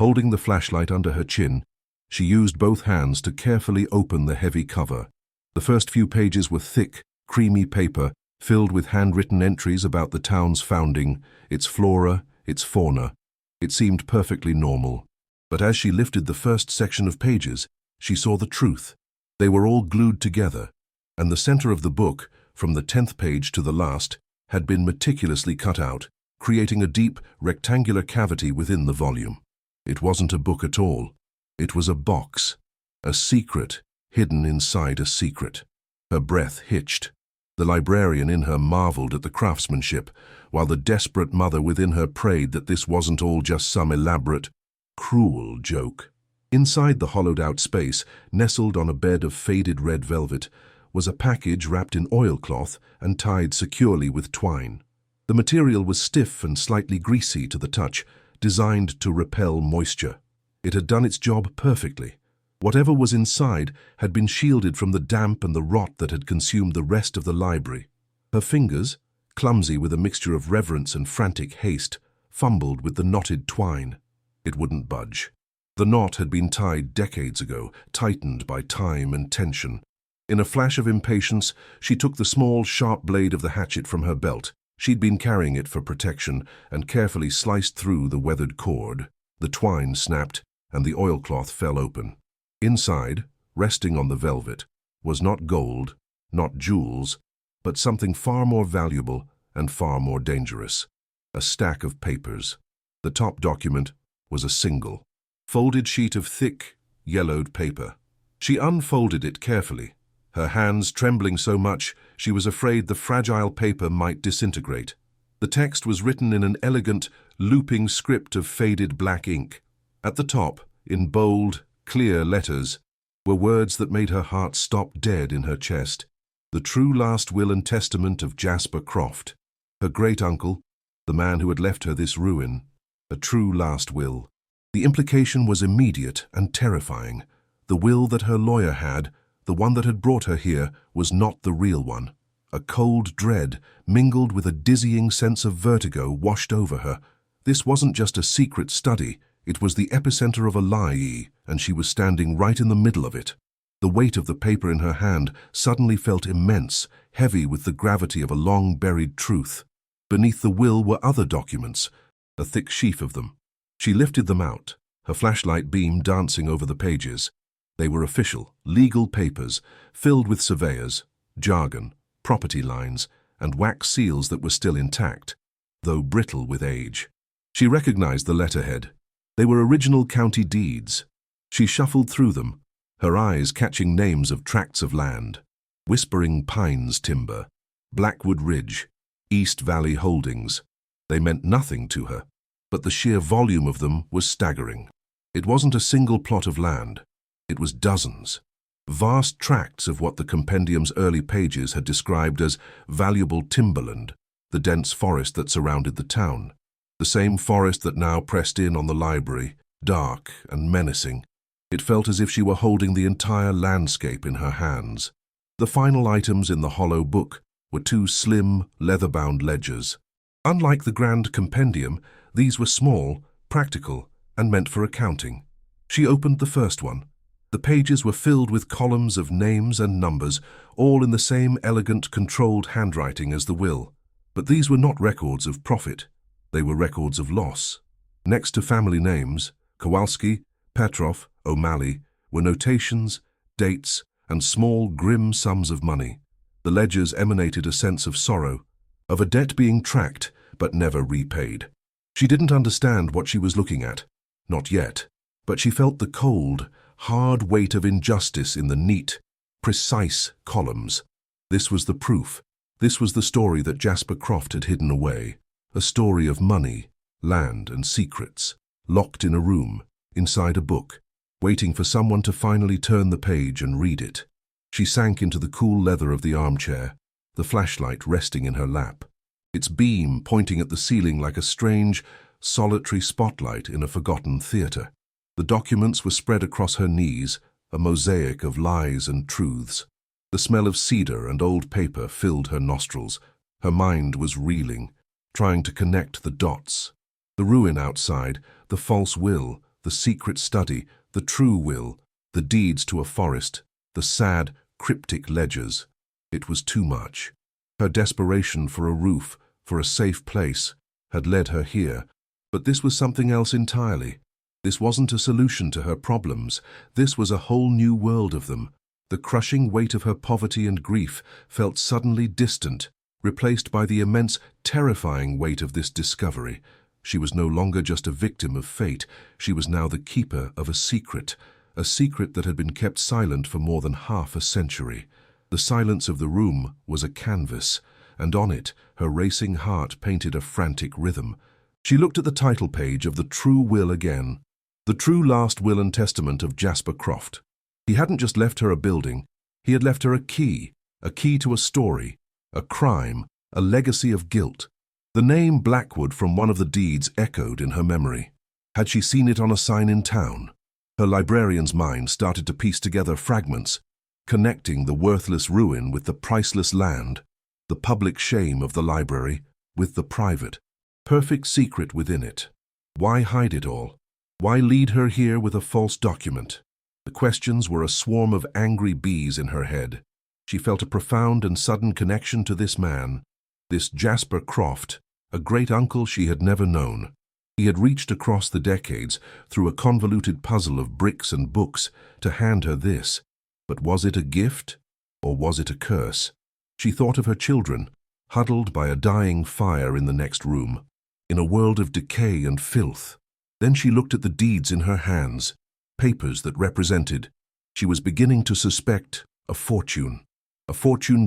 Holding the flashlight under her chin, she used both hands to carefully open the heavy cover. The first few pages were thick, creamy paper, filled with handwritten entries about the town's founding, its flora, its fauna. It seemed perfectly normal. But as she lifted the first section of pages, she saw the truth. They were all glued together, and the center of the book, from the 10th page to the last, had been meticulously cut out, creating a deep, rectangular cavity within the volume. It wasn't a book at all. It was a box, a secret hidden inside a secret. Her breath hitched. The librarian in her marveled at the craftsmanship, while the desperate mother within her prayed that this wasn't all just some elaborate, cruel joke. Inside the hollowed-out space, nestled on a bed of faded red velvet, was a package wrapped in oilcloth and tied securely with twine. The material was stiff and slightly greasy to the touch, designed to repel moisture. It had done its job perfectly. Whatever was inside had been shielded from the damp and the rot that had consumed the rest of the library. Her fingers, clumsy with a mixture of reverence and frantic haste, fumbled with the knotted twine. It wouldn't budge. The knot had been tied decades ago, tightened by time and tension. In a flash of impatience, she took the small, sharp blade of the hatchet from her belt. She'd been carrying it for protection, and carefully sliced through the weathered cord. The twine snapped, and the oilcloth fell open. Inside, resting on the velvet, was not gold, not jewels, but something far more valuable and far more dangerous. A stack of papers. The top document was a single, folded sheet of thick, yellowed paper. She unfolded it carefully, her hands trembling so much she was afraid the fragile paper might disintegrate. The text was written in an elegant, looping script of faded black ink. At the top, in bold, clear letters, were words that made her heart stop dead in her chest. The true last will and testament of Jasper Croft, her great-uncle, the man who had left her this ruin. A true last will. The implication was immediate and terrifying. The will that her lawyer had the one that had brought her here, was not the real one. A cold dread, mingled with a dizzying sense of vertigo, washed over her. This wasn't just a secret study, it was the epicenter of a lie, and she was standing right in the middle of it. The weight of the paper in her hand suddenly felt immense, heavy with the gravity of a long-buried truth. Beneath the will were other documents, a thick sheaf of them. She lifted them out, her flashlight beam dancing over the pages. They were official, legal papers, filled with surveyors, jargon, property lines, and wax seals that were still intact, though brittle with age. She recognized the letterhead. They were original county deeds. She shuffled through them, her eyes catching names of tracts of land: Whispering Pines Timber, Blackwood Ridge, East Valley Holdings. They meant nothing to her, but the sheer volume of them was staggering. It wasn't a single plot of land. It was dozens. Vast tracts of what the compendium's early pages had described as valuable timberland, the dense forest that surrounded the town. The same forest that now pressed in on the library, dark and menacing. It felt as if she were holding the entire landscape in her hands. The final items in the hollow book were two slim, leather-bound ledgers. Unlike the grand compendium, these were small, practical, and meant for accounting. She opened the first one. The pages were filled with columns of names and numbers, all in the same elegant, controlled handwriting as the will. But these were not records of profit. They were records of loss. Next to family names, Kowalski, Petrov, O'Malley, were notations, dates, and small, grim sums of money. The ledgers emanated a sense of sorrow, of a debt being tracked but never repaid. She didn't understand what she was looking at, not yet, but she felt the cold, hard weight of injustice in the neat, precise columns. This was the proof. This was the story that Jasper Croft had hidden away. A story of money, land, and secrets, locked in a room, inside a book, waiting for someone to finally turn the page and read it. She sank into the cool leather of the armchair, the flashlight resting in her lap, its beam pointing at the ceiling like a strange, solitary spotlight in a forgotten theater. The documents were spread across her knees, a mosaic of lies and truths. The smell of cedar and old paper filled her nostrils. Her mind was reeling, trying to connect the dots. The ruin outside, the false will, the secret study, the true will, the deeds to a forest, the sad, cryptic ledgers. It was too much. Her desperation for a roof, for a safe place, had led her here, but this was something else entirely. This wasn't a solution to her problems. This was a whole new world of them. The crushing weight of her poverty and grief felt suddenly distant, replaced by the immense, terrifying weight of this discovery. She was no longer just a victim of fate. She was now the keeper of a secret that had been kept silent for more than half a century. The silence of the room was a canvas, and on it her racing heart painted a frantic rhythm. She looked at the title page of The True Will again. The true last will and testament of Jasper Croft. He hadn't just left her a building, he had left her a key to a story, a crime, a legacy of guilt. The name Blackwood from one of the deeds echoed in her memory. Had she seen it on a sign in town? Her librarian's mind started to piece together fragments, connecting the worthless ruin with the priceless land, the public shame of the library with the private, perfect secret within it. Why hide it all? Why lead her here with a false document? The questions were a swarm of angry bees in her head. She felt a profound and sudden connection to this man, this Jasper Croft, a great uncle she had never known. He had reached across the decades through a convoluted puzzle of bricks and books to hand her this. But was it a gift, or was it a curse? She thought of her children, huddled by a dying fire in the next room, in a world of decay and filth. Then she looked at the deeds in her hands, papers that represented, she was beginning to suspect, a fortune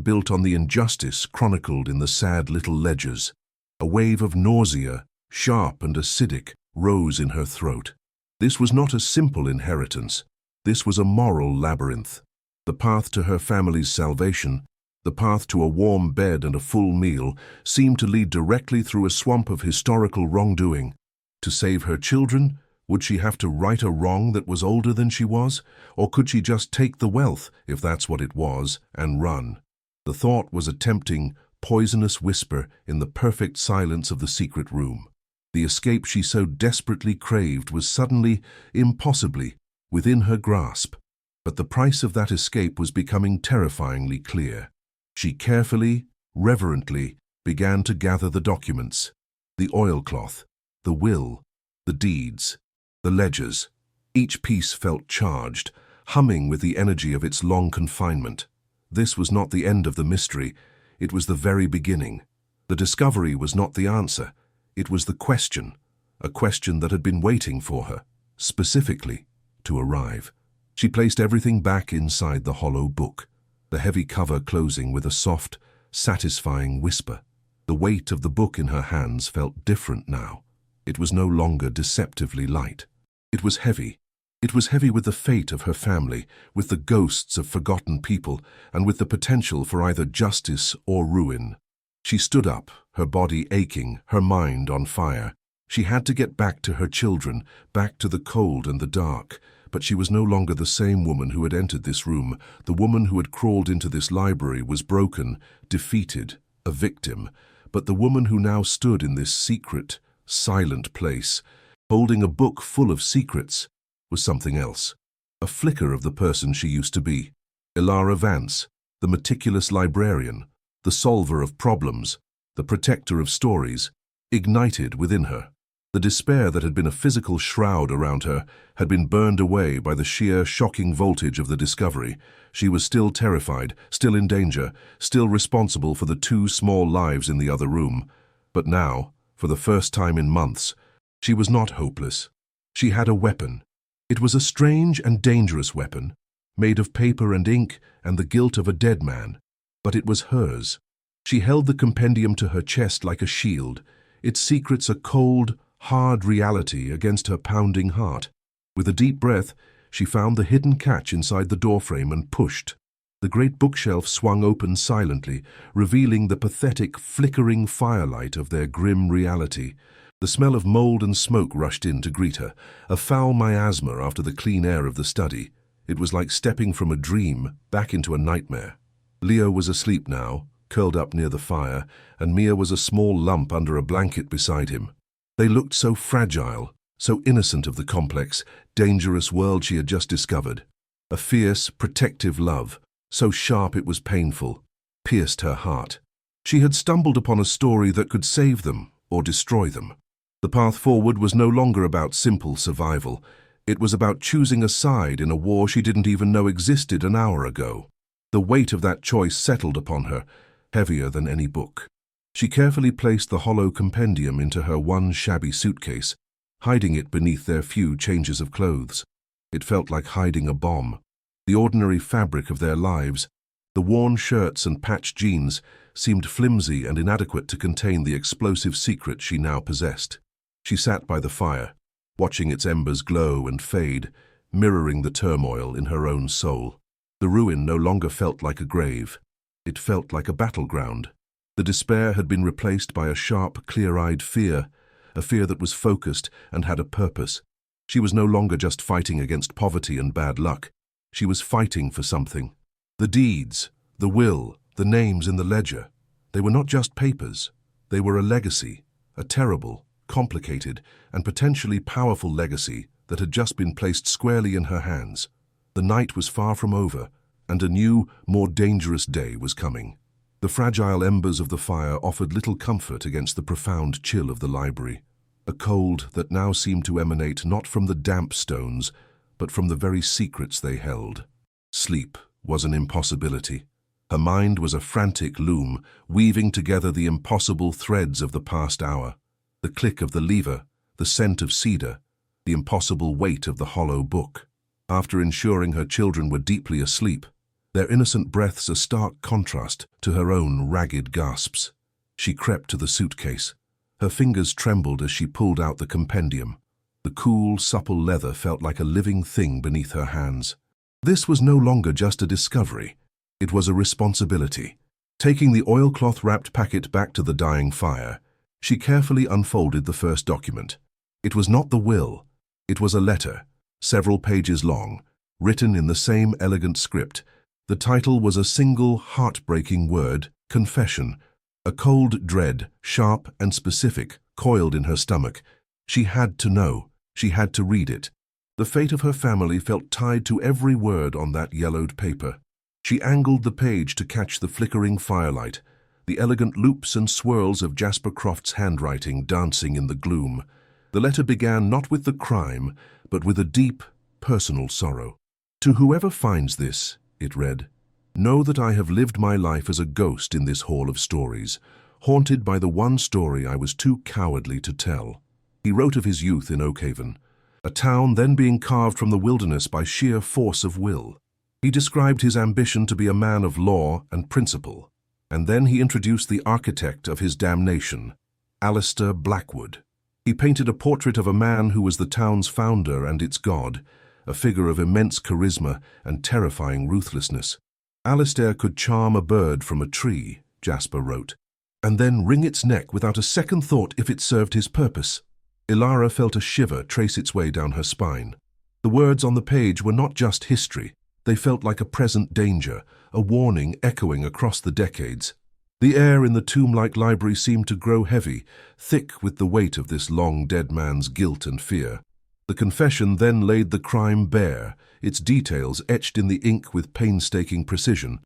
built on the injustice chronicled in the sad little ledgers. A wave of nausea, sharp and acidic, rose in her throat. This was not a simple inheritance. This was a moral labyrinth. The path to her family's salvation, the path to a warm bed and a full meal, seemed to lead directly through a swamp of historical wrongdoing. To save her children, Would she have to right a wrong that was older than she was? Or could she just take the wealth, if that's what it was, and run? The thought was a tempting, poisonous whisper in the perfect silence of the secret room. The escape she so desperately craved was suddenly, impossibly, within her grasp. But the price of that escape was becoming terrifyingly clear. She carefully, reverently, began to gather the documents. The oilcloth, the will, the deeds, the ledgers. Each piece felt charged, humming with the energy of its long confinement. This was not the end of the mystery, it was the very beginning. The discovery was not the answer, it was the question, a question that had been waiting for her, specifically, to arrive. She placed everything back inside the hollow book, the heavy cover closing with a soft, satisfying whisper. The weight of the book in her hands felt different now. It was no longer deceptively light. It was heavy. It was heavy with the fate of her family, with the ghosts of forgotten people, and with the potential for either justice or ruin. She stood up, her body aching, her mind on fire. She had to get back to her children, back to the cold and the dark. But she was no longer the same woman who had entered this room. The woman who had crawled into this library was broken, defeated, a victim. But the woman who now stood in this secret, silent place, holding a book full of secrets, was something else. A flicker of the person she used to be. Ilara Vance, the meticulous librarian, the solver of problems, the protector of stories, ignited within her. The despair that had been a physical shroud around her had been burned away by the sheer, shocking voltage of the discovery. She was still terrified, still in danger, still responsible for the 2 small lives in the other room. But now, for the first time in months, she was not hopeless. She had a weapon. It was a strange and dangerous weapon, made of paper and ink and the guilt of a dead man. But it was hers. She held the compendium to her chest like a shield, its secrets a cold, hard reality against her pounding heart. With a deep breath, she found the hidden catch inside the doorframe and pushed. The great bookshelf swung open silently, revealing the pathetic, flickering firelight of their grim reality. The smell of mold and smoke rushed in to greet her, a foul miasma after the clean air of the study. It was like stepping from a dream back into a nightmare. Leo was asleep now, curled up near the fire, and Mia was a small lump under a blanket beside him. They looked so fragile, so innocent of the complex, dangerous world she had just discovered. A fierce, protective love, so sharp it was painful, pierced her heart. She had stumbled upon a story that could save them or destroy them. The path forward was no longer about simple survival. It was about choosing a side in a war she didn't even know existed an hour ago. The weight of that choice settled upon her, heavier than any book. She carefully placed the hollow compendium into her one shabby suitcase, hiding it beneath their few changes of clothes. It felt like hiding a bomb. The ordinary fabric of their lives, the worn shirts and patched jeans, seemed flimsy and inadequate to contain the explosive secret she now possessed. She sat by the fire, watching its embers glow and fade, mirroring the turmoil in her own soul. The ruin no longer felt like a grave. It felt like a battleground. The despair had been replaced by a sharp, clear-eyed fear, a fear that was focused and had a purpose. She was no longer just fighting against poverty and bad luck. She was fighting for something. The deeds, the will, the names in the ledger, they were not just papers. They were a legacy, a terrible, complicated, and potentially powerful legacy that had just been placed squarely in her hands. The night was far from over, and a new, more dangerous day was coming. The fragile embers of the fire offered little comfort against the profound chill of the library, a cold that now seemed to emanate not from the damp stones, but from the very secrets they held. Sleep was an impossibility. Her mind was a frantic loom, weaving together the impossible threads of the past hour. The click of the lever, the scent of cedar, the impossible weight of the hollow book. After ensuring her children were deeply asleep, their innocent breaths a stark contrast to her own ragged gasps, she crept to the suitcase. Her fingers trembled as she pulled out the compendium. The cool, supple leather felt like a living thing beneath her hands. This was no longer just a discovery. It was a responsibility. Taking the oilcloth-wrapped packet back to the dying fire, she carefully unfolded the first document. It was not the will. It was a letter, several pages long, written in the same elegant script. The title was a single, heartbreaking word, confession. A cold dread, sharp and specific, coiled in her stomach. She had to know. She had to read it. The fate of her family felt tied to every word on that yellowed paper. She angled the page to catch the flickering firelight, the elegant loops and swirls of Jasper Croft's handwriting dancing in the gloom. The letter began not with the crime, but with a deep, personal sorrow. "To whoever finds this," it read, "know that I have lived my life as a ghost in this hall of stories, haunted by the one story I was too cowardly to tell." He wrote of his youth in Oakhaven, a town then being carved from the wilderness by sheer force of will. He described his ambition to be a man of law and principle, and then he introduced the architect of his damnation, Alistair Blackwood. He painted a portrait of a man who was the town's founder and its god, a figure of immense charisma and terrifying ruthlessness. Alistair could charm a bird from a tree, Jasper wrote, and then wring its neck without a second thought if it served his purpose. Ilara felt a shiver trace its way down her spine. The words on the page were not just history. They felt like a present danger, a warning echoing across the decades. The air in the tomb-like library seemed to grow heavy, thick with the weight of this long-dead man's guilt and fear. The confession then laid the crime bare, its details etched in the ink with painstaking precision.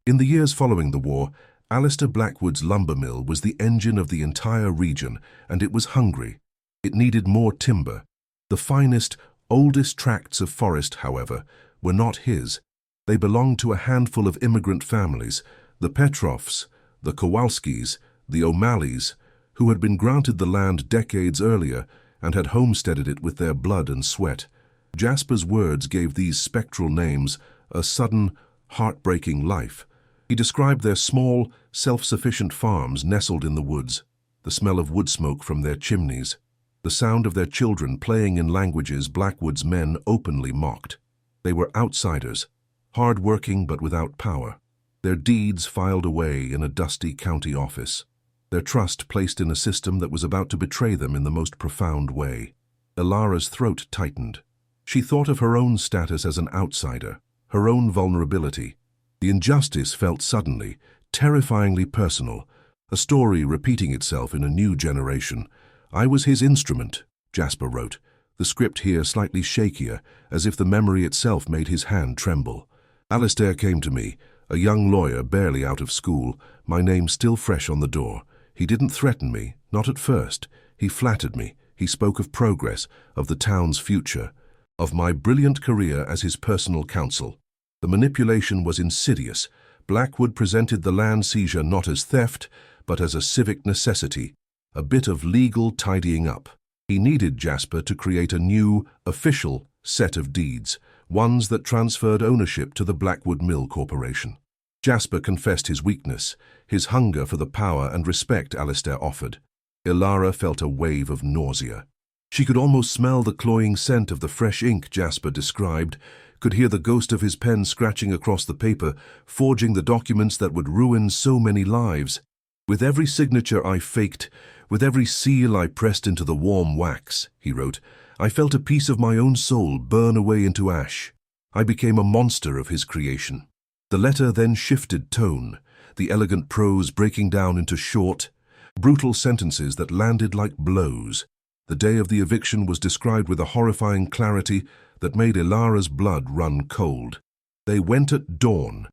In the years following the war, Alistair Blackwood's lumber mill was the engine of the entire region, and it was hungry. It needed more timber. The finest, oldest tracts of forest, however, were not his. They belonged to a handful of immigrant families, the Petrovs, the Kowalskis, the O'Malleys, who had been granted the land decades earlier and had homesteaded it with their blood and sweat. Jasper's words gave these spectral names a sudden, heartbreaking life. He described their small, self-sufficient farms nestled in the woods, the smell of wood smoke from their chimneys, the sound of their children playing in languages Blackwood's men openly mocked. They were outsiders, hard-working but without power, their deeds filed away in a dusty county office, their trust placed in a system that was about to betray them in the most profound way. Ilara's throat tightened. She thought of her own status as an outsider, her own vulnerability. The injustice felt suddenly, terrifyingly personal, a story repeating itself in a new generation. "I was his instrument," Jasper wrote, the script here slightly shakier, as if the memory itself made his hand tremble. "Alistair came to me, a young lawyer barely out of school, my name still fresh on the door. He didn't threaten me, not at first. He flattered me. He spoke of progress, of the town's future, of my brilliant career as his personal counsel. The manipulation was insidious. Blackwood presented the land seizure not as theft, but as a civic necessity, a bit of legal tidying up. He needed Jasper to create a new, official set of deeds, ones that transferred ownership to the Blackwood Mill Corporation. Jasper confessed his weakness, his hunger for the power and respect Alistair offered. Ilara felt a wave of nausea. She could almost smell the cloying scent of the fresh ink Jasper described, could hear the ghost of his pen scratching across the paper, forging the documents that would ruin so many lives. "With every signature I faked, with every seal I pressed into the warm wax," he wrote, "I felt a piece of my own soul burn away into ash. I became a monster of his creation." The letter then shifted tone, the elegant prose breaking down into short, brutal sentences that landed like blows. The day of the eviction was described with a horrifying clarity that made Ilara's blood run cold. They went at dawn,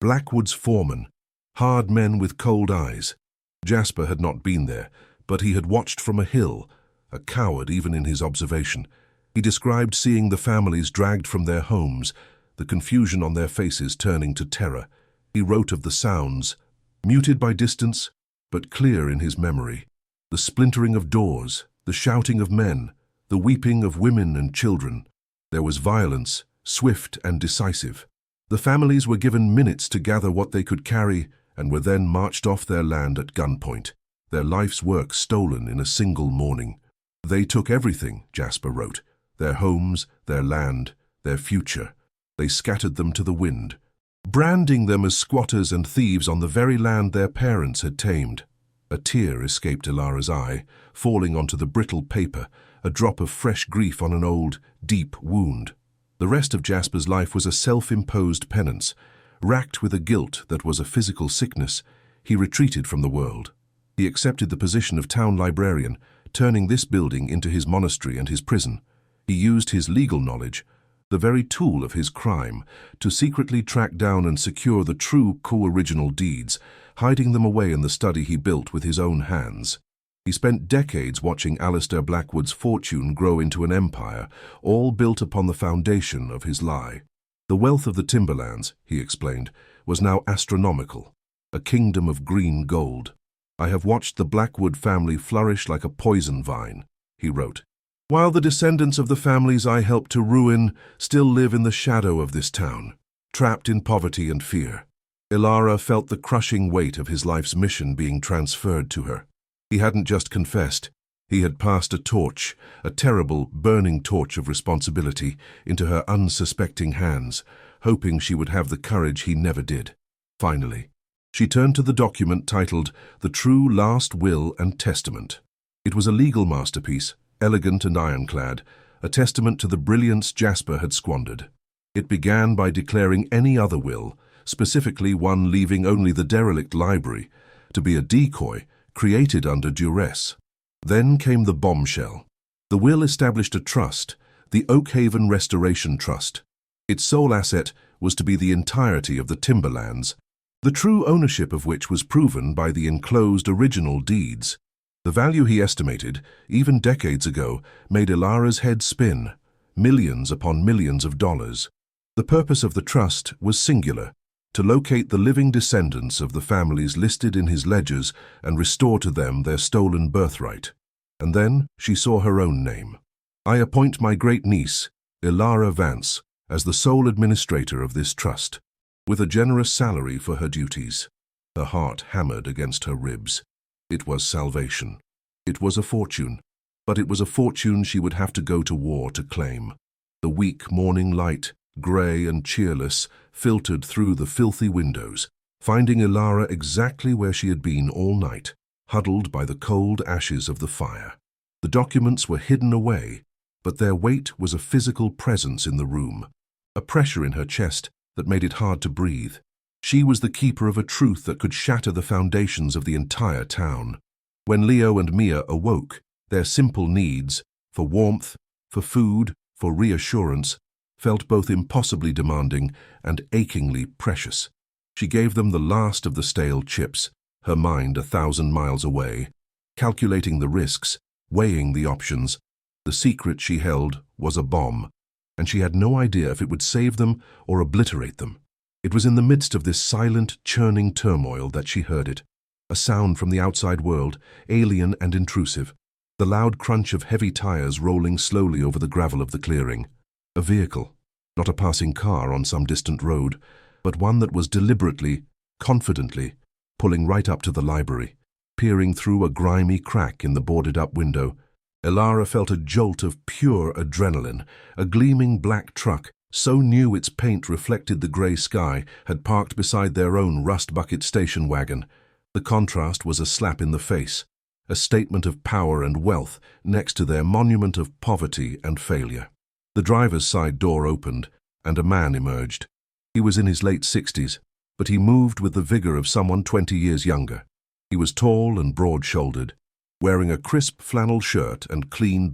Blackwood's foremen, hard men with cold eyes. Jasper had not been there, but he had watched from a hill, a coward even in his observation. He described seeing the families dragged from their homes, the confusion on their faces turning to terror. He wrote of the sounds, muted by distance, but clear in his memory. The splintering of doors, the shouting of men, the weeping of women and children. There was violence, swift and decisive. The families were given minutes to gather what they could carry and were then marched off their land at gunpoint, their life's work stolen in a single morning. They took everything, Jasper wrote, their homes, their land, their future. They scattered them to the wind, branding them as squatters and thieves on the very land their parents had tamed. A tear escaped Ilara's eye, falling onto the brittle paper, a drop of fresh grief on an old, deep wound. The rest of Jasper's life was a self-imposed penance. Racked with a guilt that was a physical sickness, he retreated from the world. He accepted the position of town librarian, turning this building into his monastery and his prison. He used his legal knowledge, the very tool of his crime, to secretly track down and secure the true co-original deeds, hiding them away in the study he built with his own hands. He spent decades watching Alistair Blackwood's fortune grow into an empire, all built upon the foundation of his lie. The wealth of the Timberlands, he explained, was now astronomical, a kingdom of green gold. "I have watched the Blackwood family flourish like a poison vine," he wrote, "while the descendants of the families I helped to ruin still live in the shadow of this town, trapped in poverty and fear." Ilara felt the crushing weight of his life's mission being transferred to her. He hadn't just confessed, he had passed a torch, a terrible, burning torch of responsibility, into her unsuspecting hands, hoping she would have the courage he never did. Finally, she turned to the document titled The True Last Will and Testament. It was a legal masterpiece, elegant and ironclad, a testament to the brilliance Jasper had squandered. It began by declaring any other will, specifically one leaving only the derelict library, to be a decoy created under duress. Then came the bombshell. The will established a trust, the Oakhaven Restoration Trust. Its sole asset was to be the entirety of the Timberlands, the true ownership of which was proven by the enclosed original deeds. The value he estimated, even decades ago, made Ilara's head spin, millions upon millions of dollars. The purpose of the trust was singular, to locate the living descendants of the families listed in his ledgers and restore to them their stolen birthright. And then she saw her own name. "I appoint my great-niece, Ilara Vance, as the sole administrator of this trust, with a generous salary for her duties." Her heart hammered against her ribs. It was salvation. It was a fortune, but it was a fortune she would have to go to war to claim. The weak morning light, grey and cheerless, filtered through the filthy windows, finding Ilara exactly where she had been all night, huddled by the cold ashes of the fire. The documents were hidden away, but their weight was a physical presence in the room, a pressure in her chest that made it hard to breathe. She was the keeper of a truth that could shatter the foundations of the entire town. When Leo and Mia awoke, their simple needs, for warmth, for food, for reassurance, felt both impossibly demanding and achingly precious. She gave them the last of the stale chips, her mind 1,000 miles away, calculating the risks, weighing the options. The secret she held was a bomb, and she had no idea if it would save them or obliterate them. It was in the midst of this silent, churning turmoil that she heard it, a sound from the outside world, alien and intrusive, the loud crunch of heavy tires rolling slowly over the gravel of the clearing. A vehicle, not a passing car on some distant road, but one that was deliberately, confidently, pulling right up to the library, peering through a grimy crack in the boarded-up window. Ilara felt a jolt of pure adrenaline. A gleaming black truck, so new its paint reflected the grey sky, had parked beside their own rust-bucket station wagon. The contrast was a slap in the face, a statement of power and wealth next to their monument of poverty and failure. The driver's side door opened, and a man emerged. He was in his late 60s, but he moved with the vigor of someone 20 years younger. He was tall and broad-shouldered, wearing a crisp flannel shirt and clean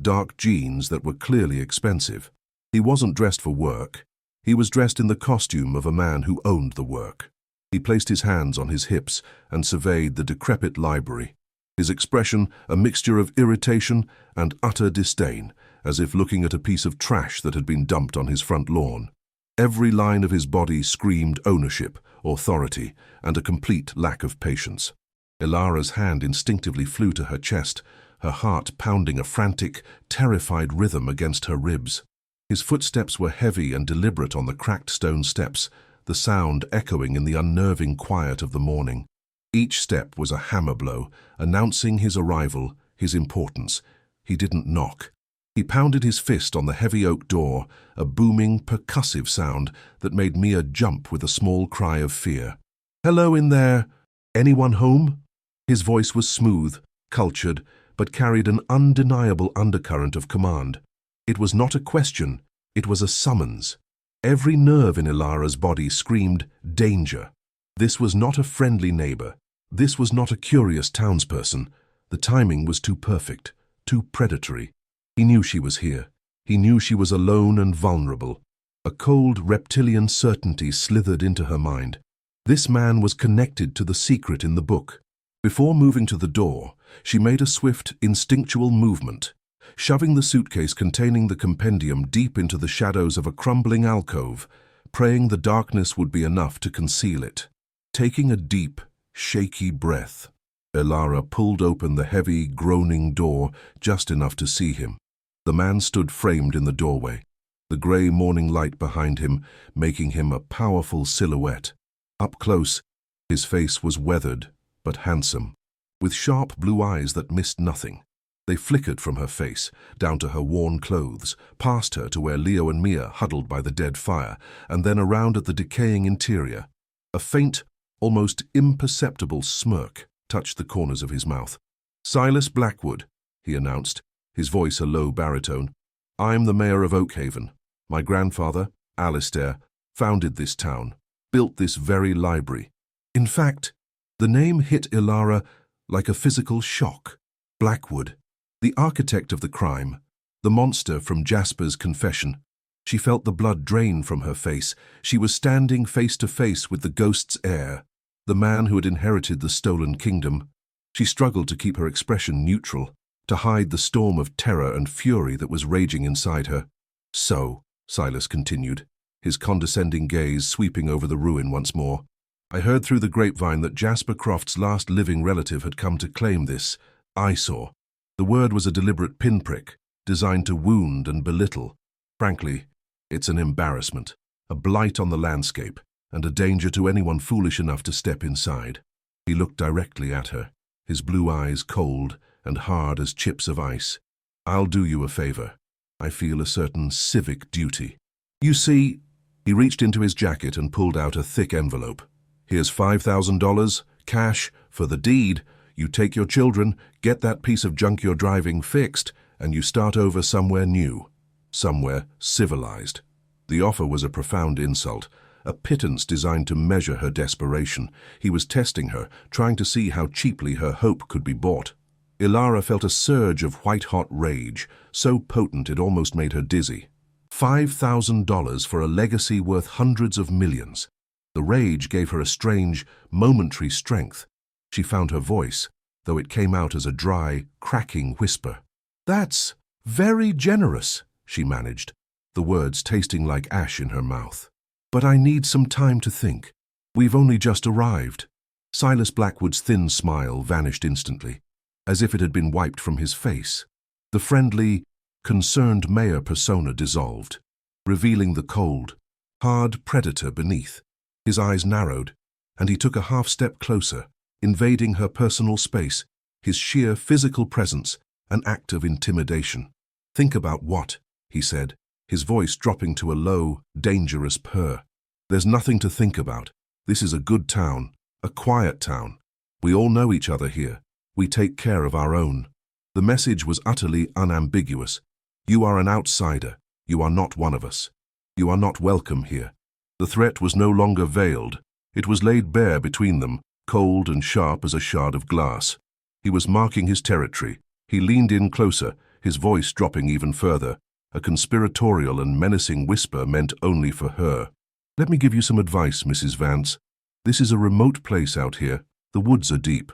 dark jeans that were clearly expensive. He wasn't dressed for work. He was dressed in the costume of a man who owned the work. He placed his hands on his hips and surveyed the decrepit library, his expression a mixture of irritation and utter disdain, as if looking at a piece of trash that had been dumped on his front lawn. Every line of his body screamed ownership, authority, and a complete lack of patience. Ilara's hand instinctively flew to her chest, her heart pounding a frantic, terrified rhythm against her ribs. His footsteps were heavy and deliberate on the cracked stone steps, the sound echoing in the unnerving quiet of the morning. Each step was a hammer blow, announcing his arrival, his importance. He didn't knock. He pounded his fist on the heavy oak door, a booming, percussive sound that made Mia jump with a small cry of fear. "Hello in there. Anyone home?" His voice was smooth, cultured, but carried an undeniable undercurrent of command. It was not a question, it was a summons. Every nerve in Ilara's body screamed danger. This was not a friendly neighbor. This was not a curious townsperson. The timing was too perfect, too predatory. He knew she was here. He knew she was alone and vulnerable. A cold, reptilian certainty slithered into her mind. This man was connected to the secret in the book. Before moving to the door, she made a swift, instinctual movement, shoving the suitcase containing the compendium deep into the shadows of a crumbling alcove, praying the darkness would be enough to conceal it. Taking a deep, shaky breath, Ilara pulled open the heavy, groaning door just enough to see him. The man stood framed in the doorway, the grey morning light behind him making him a powerful silhouette. Up close, his face was weathered but handsome, with sharp blue eyes that missed nothing. They flickered from her face, down to her worn clothes, past her to where Leo and Mia huddled by the dead fire, and then around at the decaying interior. A faint, almost imperceptible smirk touched the corners of his mouth. "Silas Blackwood," he announced, his voice a low baritone. "I'm the mayor of Oakhaven. My grandfather, Alistair, founded this town, built this very library." In fact, the name hit Ilara like a physical shock. Blackwood, the architect of the crime, the monster from Jasper's confession. She felt the blood drain from her face. She was standing face to face with the ghost's heir, the man who had inherited the stolen kingdom. She struggled to keep her expression neutral, to hide the storm of terror and fury that was raging inside her. "So," Silas continued, his condescending gaze sweeping over the ruin once more, "I heard through the grapevine that Jasper Croft's last living relative had come to claim this eyesore." The word was a deliberate pinprick, designed to wound and belittle. Frankly, it's an embarrassment, a blight on the landscape, and a danger to anyone foolish enough to step inside. He looked directly at her, his blue eyes cold and hard as chips of ice. "I'll do you a favor. I feel a certain civic duty. You see," he reached into his jacket and pulled out a thick envelope. "Here's $5,000, cash, for the deed. You take your children, get that piece of junk you're driving fixed, and you start over somewhere new, somewhere civilized." The offer was a profound insult, a pittance designed to measure her desperation. He was testing her, trying to see how cheaply her hope could be bought. Ilara felt a surge of white-hot rage, so potent it almost made her dizzy. $5,000 for a legacy worth hundreds of millions. The rage gave her a strange, momentary strength. She found her voice, though it came out as a dry, cracking whisper. "That's very generous," she managed, the words tasting like ash in her mouth. "But I need some time to think. We've only just arrived." Silas Blackwood's thin smile vanished instantly, as if it had been wiped from his face. The friendly, concerned mayor persona dissolved, revealing the cold, hard predator beneath. His eyes narrowed, and he took a half-step closer, invading her personal space, his sheer physical presence an act of intimidation. "Think about what?" he said, his voice dropping to a low, dangerous purr. "There's nothing to think about. This is a good town, a quiet town. We all know each other here. We take care of our own." The message was utterly unambiguous. You are an outsider. You are not one of us. You are not welcome here. The threat was no longer veiled. It was laid bare between them, cold and sharp as a shard of glass. He was marking his territory. He leaned in closer, his voice dropping even further, a conspiratorial and menacing whisper meant only for her. "Let me give you some advice, Mrs. Vance. This is a remote place out here. The woods are deep."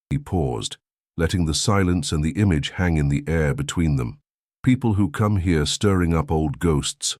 He paused, letting the silence and the image hang in the air between them. "People who come here stirring up old ghosts,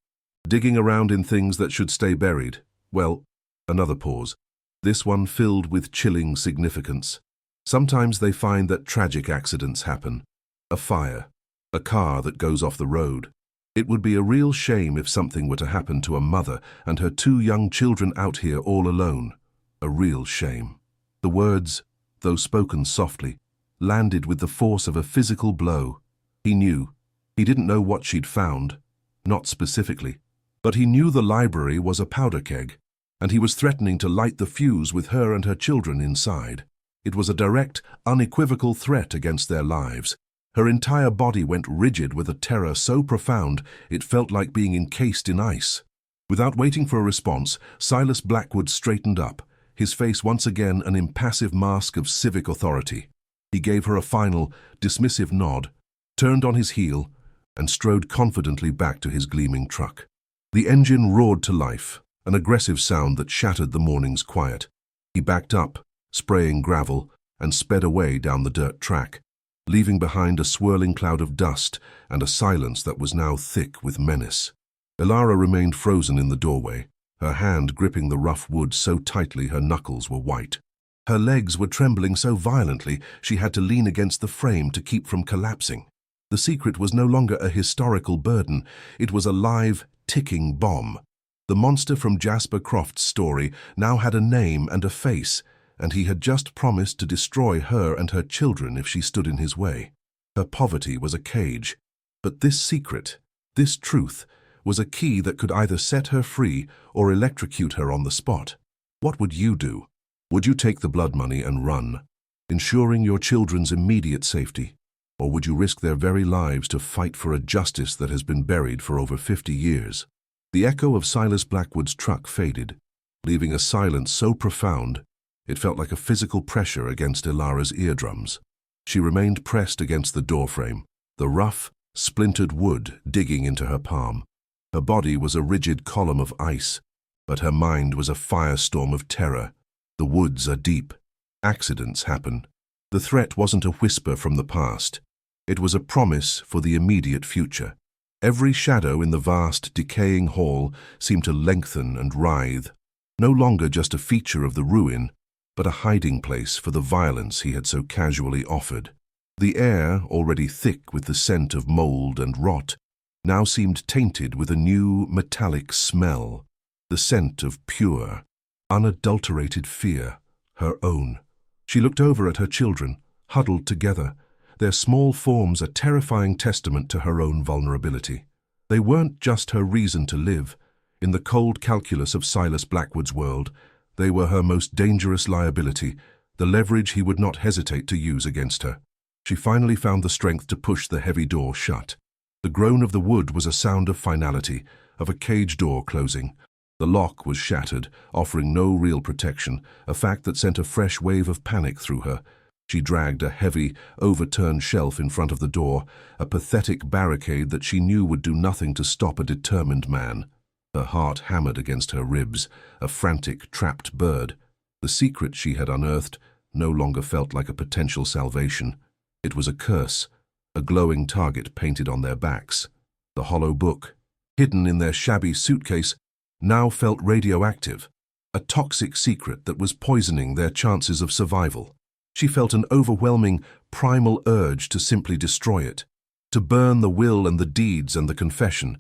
digging around in things that should stay buried. Well," another pause, this one filled with chilling significance. "Sometimes they find that tragic accidents happen. A fire, a car that goes off the road. It would be a real shame if something were to happen to a mother and her 2 young children out here all alone. A real shame." The words, though spoken softly, landed with the force of a physical blow. He knew. He didn't know what she'd found, not specifically, but he knew the library was a powder keg, and he was threatening to light the fuse with her and her children inside. It was a direct, unequivocal threat against their lives. Her entire body went rigid with a terror so profound it felt like being encased in ice. Without waiting for a response, Silas Blackwood straightened up, his face once again an impassive mask of civic authority. He gave her a final, dismissive nod, turned on his heel, and strode confidently back to his gleaming truck. The engine roared to life, an aggressive sound that shattered the morning's quiet. He backed up, spraying gravel, and sped away down the dirt track, leaving behind a swirling cloud of dust and a silence that was now thick with menace. Elara remained frozen in the doorway, her hand gripping the rough wood so tightly her knuckles were white. Her legs were trembling so violently she had to lean against the frame to keep from collapsing. The secret was no longer a historical burden, it was a live, ticking bomb. The monster from Jasper Croft's story now had a name and a face, and he had just promised to destroy her and her children if she stood in his way. Her poverty was a cage, but this secret, this truth, was a key that could either set her free or electrocute her on the spot. What would you do? Would you take the blood money and run, ensuring your children's immediate safety? Or would you risk their very lives to fight for a justice that has been buried for over 50 years? The echo of Silas Blackwood's truck faded, leaving a silence so profound it felt like a physical pressure against Elara's eardrums. She remained pressed against the doorframe, the rough, splintered wood digging into her palm. Her body was a rigid column of ice, but her mind was a firestorm of terror. The woods are deep. Accidents happen. The threat wasn't a whisper from the past. It was a promise for the immediate future. Every shadow in the vast, decaying hall seemed to lengthen and writhe, no longer just a feature of the ruin, but a hiding place for the violence he had so casually offered. The air, already thick with the scent of mold and rot, now seemed tainted with a new, metallic smell, the scent of pure, unadulterated fear, her own. She looked over at her children, huddled together, their small forms a terrifying testament to her own vulnerability. They weren't just her reason to live. In the cold calculus of Silas Blackwood's world, they were her most dangerous liability, the leverage he would not hesitate to use against her. She finally found the strength to push the heavy door shut. The groan of the wood was a sound of finality, of a cage door closing. The lock was shattered, offering no real protection, a fact that sent a fresh wave of panic through her. She dragged a heavy, overturned shelf in front of the door, a pathetic barricade that she knew would do nothing to stop a determined man. Her heart hammered against her ribs, a frantic, trapped bird. The secret she had unearthed no longer felt like a potential salvation. It was a curse, a glowing target painted on their backs. The hollow book, hidden in their shabby suitcase, now felt radioactive, a toxic secret that was poisoning their chances of survival. She felt an overwhelming, primal urge to simply destroy it, to burn the will and the deeds and the confession,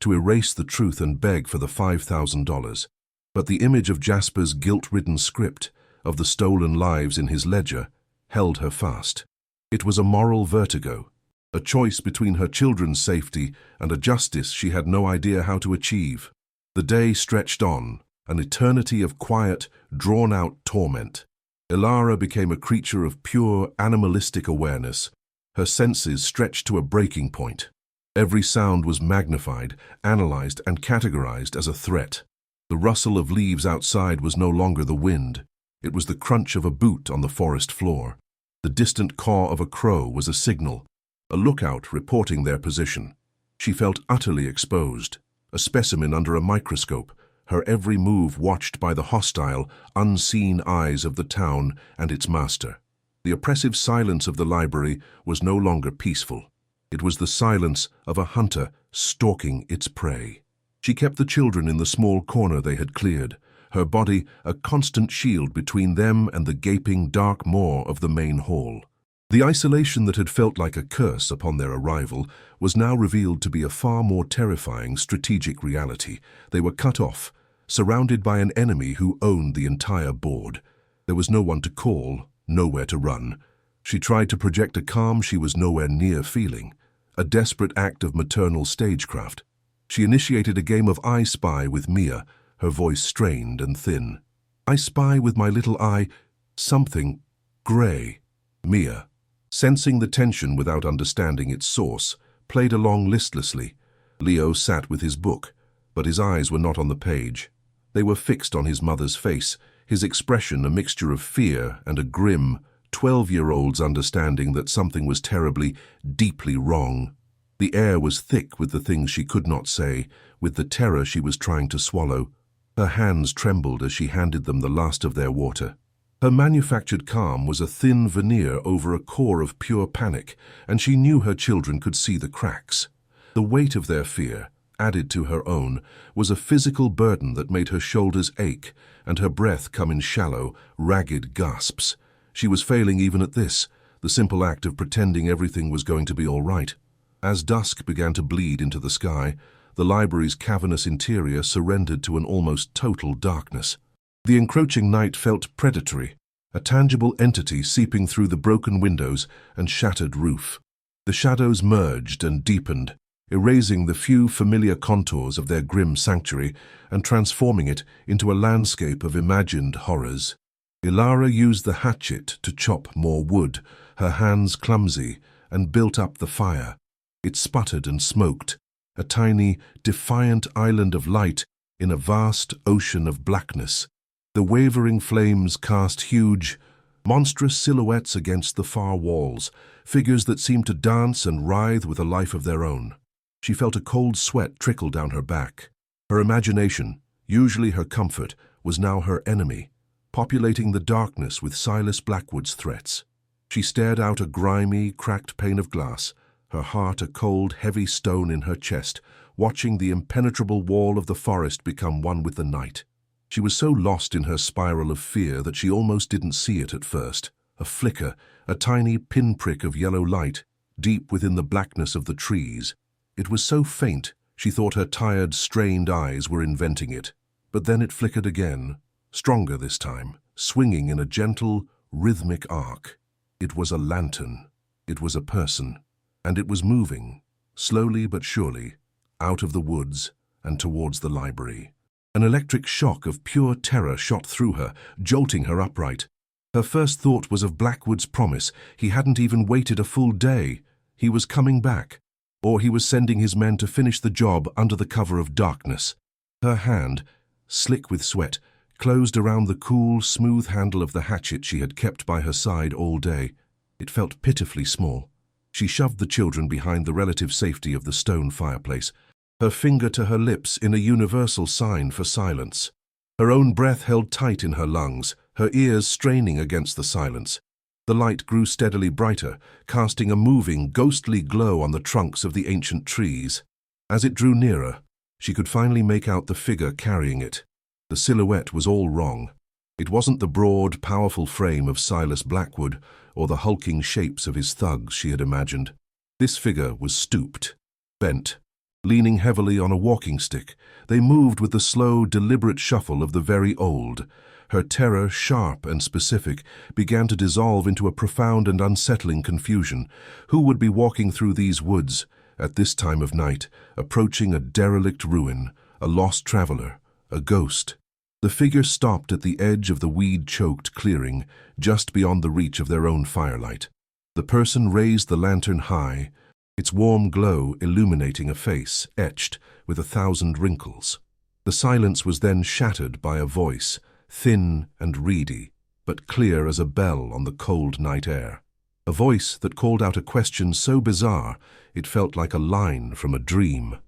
to erase the truth and beg for the $5,000. But the image of Jasper's guilt-ridden script, of the stolen lives in his ledger, held her fast. It was a moral vertigo, a choice between her children's safety and a justice she had no idea how to achieve. The day stretched on, an eternity of quiet, drawn-out torment. Elara became a creature of pure, animalistic awareness, her senses stretched to a breaking point. Every sound was magnified, analyzed, and categorized as a threat. The rustle of leaves outside was no longer the wind. It was the crunch of a boot on the forest floor. The distant caw of a crow was a signal, a lookout reporting their position. She felt utterly exposed, a specimen under a microscope, her every move watched by the hostile, unseen eyes of the town and its master. The oppressive silence of the library was no longer peaceful. It was the silence of a hunter stalking its prey. She kept the children in the small corner they had cleared, her body a constant shield between them and the gaping dark maw of the main hall. The isolation that had felt like a curse upon their arrival was now revealed to be a far more terrifying strategic reality. They were cut off, surrounded by an enemy who owned the entire board. There was no one to call, nowhere to run. She tried to project a calm she was nowhere near feeling, a desperate act of maternal stagecraft. She initiated a game of I Spy with Mia, her voice strained and thin. I spy with my little eye something gray. Mia, Sensing the tension without understanding its source, played along listlessly. Leo sat with his book, but his eyes were not on the page. They were fixed on his mother's face, his expression a mixture of fear and a grim, 12-year-old's understanding that something was terribly, deeply wrong. The air was thick with the things she could not say, with the terror she was trying to swallow. Her hands trembled as she handed them the last of their water. Her manufactured calm was a thin veneer over a core of pure panic, and she knew her children could see the cracks. The weight of their fear, added to her own, was a physical burden that made her shoulders ache and her breath come in shallow, ragged gasps. She was failing even at this, the simple act of pretending everything was going to be all right. As dusk began to bleed into the sky, the library's cavernous interior surrendered to an almost total darkness. The encroaching night felt predatory, a tangible entity seeping through the broken windows and shattered roof. The shadows merged and deepened, erasing the few familiar contours of their grim sanctuary and transforming it into a landscape of imagined horrors. Ilara used the hatchet to chop more wood, her hands clumsy, and built up the fire. It sputtered and smoked, a tiny, defiant island of light in a vast ocean of blackness. The wavering flames cast huge, monstrous silhouettes against the far walls, figures that seemed to dance and writhe with a life of their own. She felt a cold sweat trickle down her back. Her imagination, usually her comfort, was now her enemy, populating the darkness with Silas Blackwood's threats. She stared out a grimy, cracked pane of glass, her heart a cold, heavy stone in her chest, watching the impenetrable wall of the forest become one with the night. She was so lost in her spiral of fear that she almost didn't see it at first. A flicker, a tiny pinprick of yellow light, deep within the blackness of the trees. It was so faint, she thought her tired, strained eyes were inventing it. But then it flickered again, stronger this time, swinging in a gentle, rhythmic arc. It was a lantern. It was a person. And it was moving, slowly but surely, out of the woods and towards the library. An electric shock of pure terror shot through her, jolting her upright. Her first thought was of Blackwood's promise. He hadn't even waited a full day. He was coming back, or he was sending his men to finish the job under the cover of darkness. Her hand, slick with sweat, closed around the cool, smooth handle of the hatchet she had kept by her side all day. It felt pitifully small. She shoved the children behind the relative safety of the stone fireplace, her finger to her lips in a universal sign for silence. Her own breath held tight in her lungs, her ears straining against the silence. The light grew steadily brighter, casting a moving, ghostly glow on the trunks of the ancient trees. As it drew nearer, she could finally make out the figure carrying it. The silhouette was all wrong. It wasn't the broad, powerful frame of Silas Blackwood or the hulking shapes of his thugs she had imagined. This figure was stooped, bent, leaning heavily on a walking stick. They moved with the slow, deliberate shuffle of the very old. Her terror, sharp and specific, began to dissolve into a profound and unsettling confusion. Who would be walking through these woods at this time of night, approaching a derelict ruin, a lost traveler, a ghost? The figure stopped at the edge of the weed-choked clearing, just beyond the reach of their own firelight. The person raised the lantern high, its warm glow illuminating a face etched with 1,000 wrinkles. The silence was then shattered by a voice, thin and reedy, but clear as a bell on the cold night air. A voice that called out a question so bizarre it felt like a line from a dream.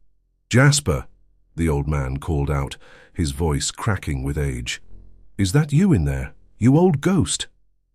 "Jasper," the old man called out, his voice cracking with age. "Is that you in there, you old ghost?"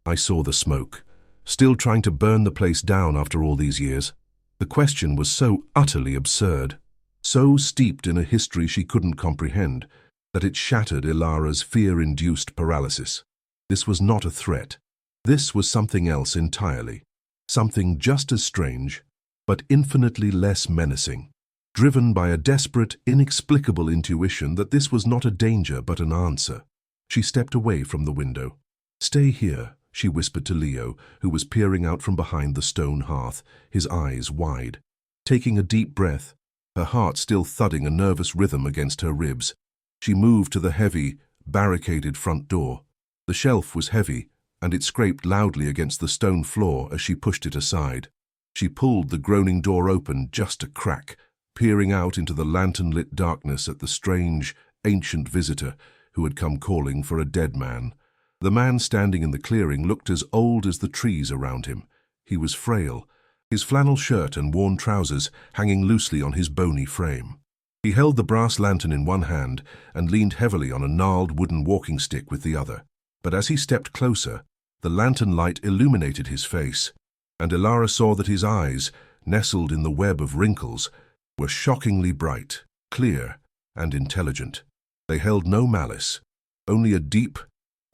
I saw the smoke, still trying to burn the place down after all these years. The question was so utterly absurd, so steeped in a history she couldn't comprehend, that it shattered Ilara's fear-induced paralysis. This was not a threat. This was something else entirely. Something just as strange, but infinitely less menacing. Driven by a desperate, inexplicable intuition that this was not a danger but an answer. She stepped away from the window. "Stay here," she whispered to Leo, who was peering out from behind the stone hearth, his eyes wide. Taking a deep breath, her heart still thudding a nervous rhythm against her ribs, she moved to the heavy, barricaded front door. The shelf was heavy, and it scraped loudly against the stone floor as she pushed it aside. She pulled the groaning door open just a crack, peering out into the lantern-lit darkness at the strange, ancient visitor who had come calling for a dead man. The man standing in the clearing looked as old as the trees around him. He was frail, his flannel shirt and worn trousers hanging loosely on his bony frame. He held the brass lantern in one hand and leaned heavily on a gnarled wooden walking stick with the other. But as he stepped closer, the lantern light illuminated his face, and Ilara saw that his eyes, nestled in the web of wrinkles, were shockingly bright, clear, and intelligent. They held no malice, only a deep,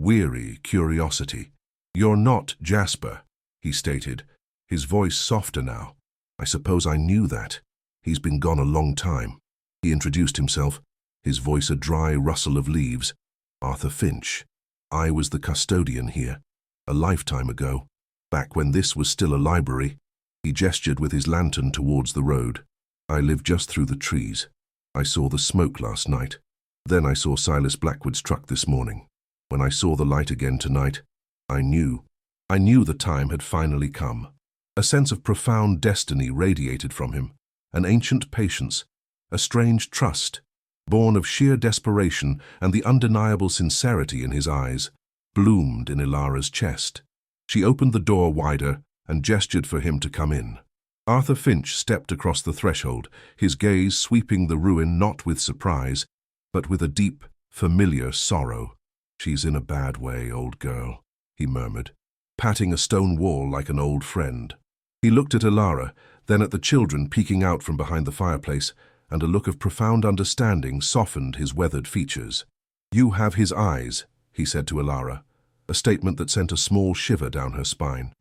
weary curiosity. "You're not Jasper," he stated, his voice softer now. "I suppose I knew that. He's been gone a long time." He introduced himself, his voice a dry rustle of leaves. "Arthur Finch. I was the custodian here, a lifetime ago, back when this was still a library." He gestured with his lantern towards the road. "I live just through the trees. I saw the smoke last night. Then I saw Silas Blackwood's truck this morning. When I saw the light again tonight, I knew the time had finally come." A sense of profound destiny radiated from him, an ancient patience, a strange trust, born of sheer desperation, and the undeniable sincerity in his eyes, bloomed in Ilara's chest. She opened the door wider and gestured for him to come in. Arthur Finch stepped across the threshold, his gaze sweeping the ruin not with surprise, but with a deep, familiar sorrow. "She's in a bad way, old girl," he murmured, patting a stone wall like an old friend. He looked at Ilara, then at the children peeking out from behind the fireplace, and a look of profound understanding softened his weathered features. "You have his eyes," he said to Ilara, a statement that sent a small shiver down her spine.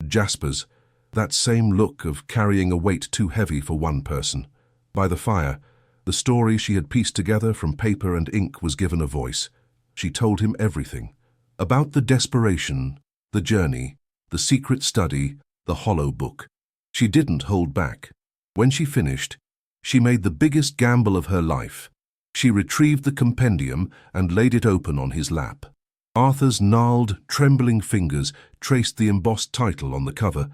Jasper's, that same look of carrying a weight too heavy for one person. By the fire, the story she had pieced together from paper and ink was given a voice. She told him everything. About the desperation, the journey, the secret study, the hollow book. She didn't hold back. When she finished, she made the biggest gamble of her life. She retrieved the compendium and laid it open on his lap. Arthur's gnarled, trembling fingers traced the embossed title on the cover,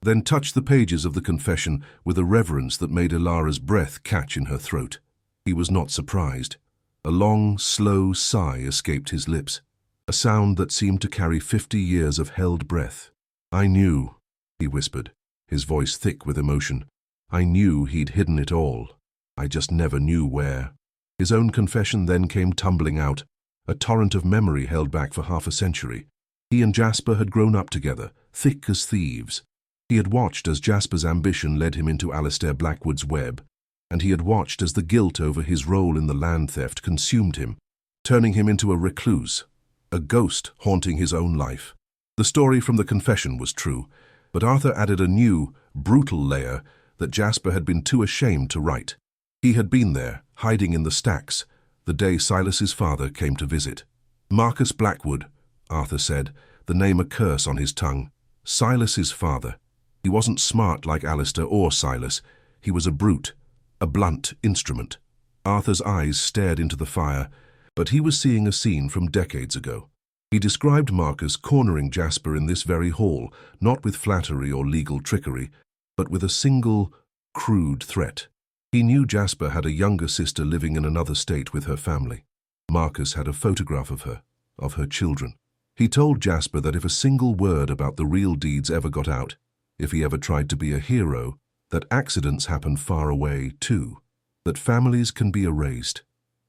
then touched the pages of the confession with a reverence that made Ilara's breath catch in her throat. He was not surprised. A long, slow sigh escaped his lips, a sound that seemed to carry 50 years of held breath. "I knew," he whispered, his voice thick with emotion. "I knew he'd hidden it all. I just never knew where." His own confession then came tumbling out, a torrent of memory held back for half a century. He and Jasper had grown up together, thick as thieves. He had watched as Jasper's ambition led him into Alistair Blackwood's web, and he had watched as the guilt over his role in the land theft consumed him, turning him into a recluse, a ghost haunting his own life. The story from the confession was true, but Arthur added a new, brutal layer that Jasper had been too ashamed to write. He had been there, hiding in the stacks, the day Silas's father came to visit. "Marcus Blackwood," Arthur said, the name a curse on his tongue. Silas's father. He wasn't smart like Alistair or Silas. He was a brute, a blunt instrument. Arthur's eyes stared into the fire, but he was seeing a scene from decades ago. He described Marcus cornering Jasper in this very hall, not with flattery or legal trickery, but with a single, crude threat. He knew Jasper had a younger sister living in another state with her family. Marcus had a photograph of her children. He told Jasper that if a single word about the real deeds ever got out, if he ever tried to be a hero, that accidents happen far away too, that families can be erased.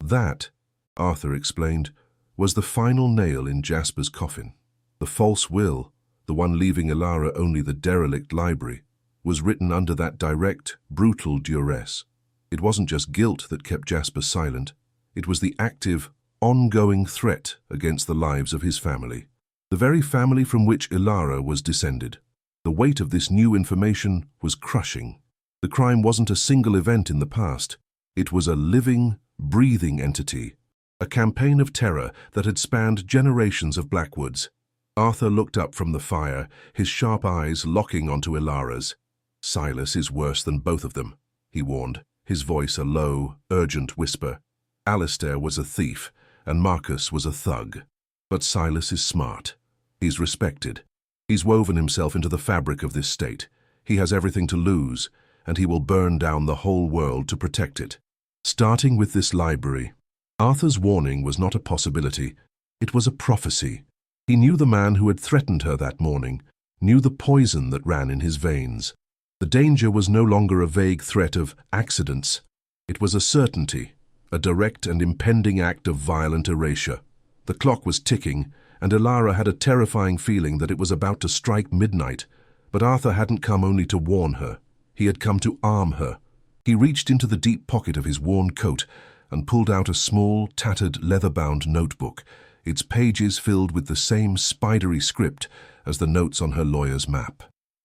That, Arthur explained, was the final nail in Jasper's coffin. The false will, the one leaving Ilara only the derelict library, was written under that direct, brutal duress. It wasn't just guilt that kept Jasper silent. It was the active, ongoing threat against the lives of his family, the very family from which Ilara was descended. The weight of this new information was crushing. The crime wasn't a single event in the past. It was a living, breathing entity, a campaign of terror that had spanned generations of Blackwoods. Arthur looked up from the fire, his sharp eyes locking onto Ilara's. "Silas is worse than both of them," he warned, his voice a low, urgent whisper. "Alistair was a thief, and Marcus was a thug. But Silas is smart. He's respected. He's woven himself into the fabric of this state. He has everything to lose, and he will burn down the whole world to protect it. Starting with this library. Arthur's warning was not a possibility. It was a prophecy. He knew the man who had threatened her that morning, knew the poison that ran in his veins. The danger was no longer a vague threat of accidents. It was a certainty, a direct and impending act of violent erasure. The clock was ticking, and Elara had a terrifying feeling that it was about to strike midnight. But Arthur hadn't come only to warn her. He had come to arm her. He reached into the deep pocket of his worn coat and pulled out a small, tattered, leather-bound notebook, its pages filled with the same spidery script as the notes on her lawyer's map.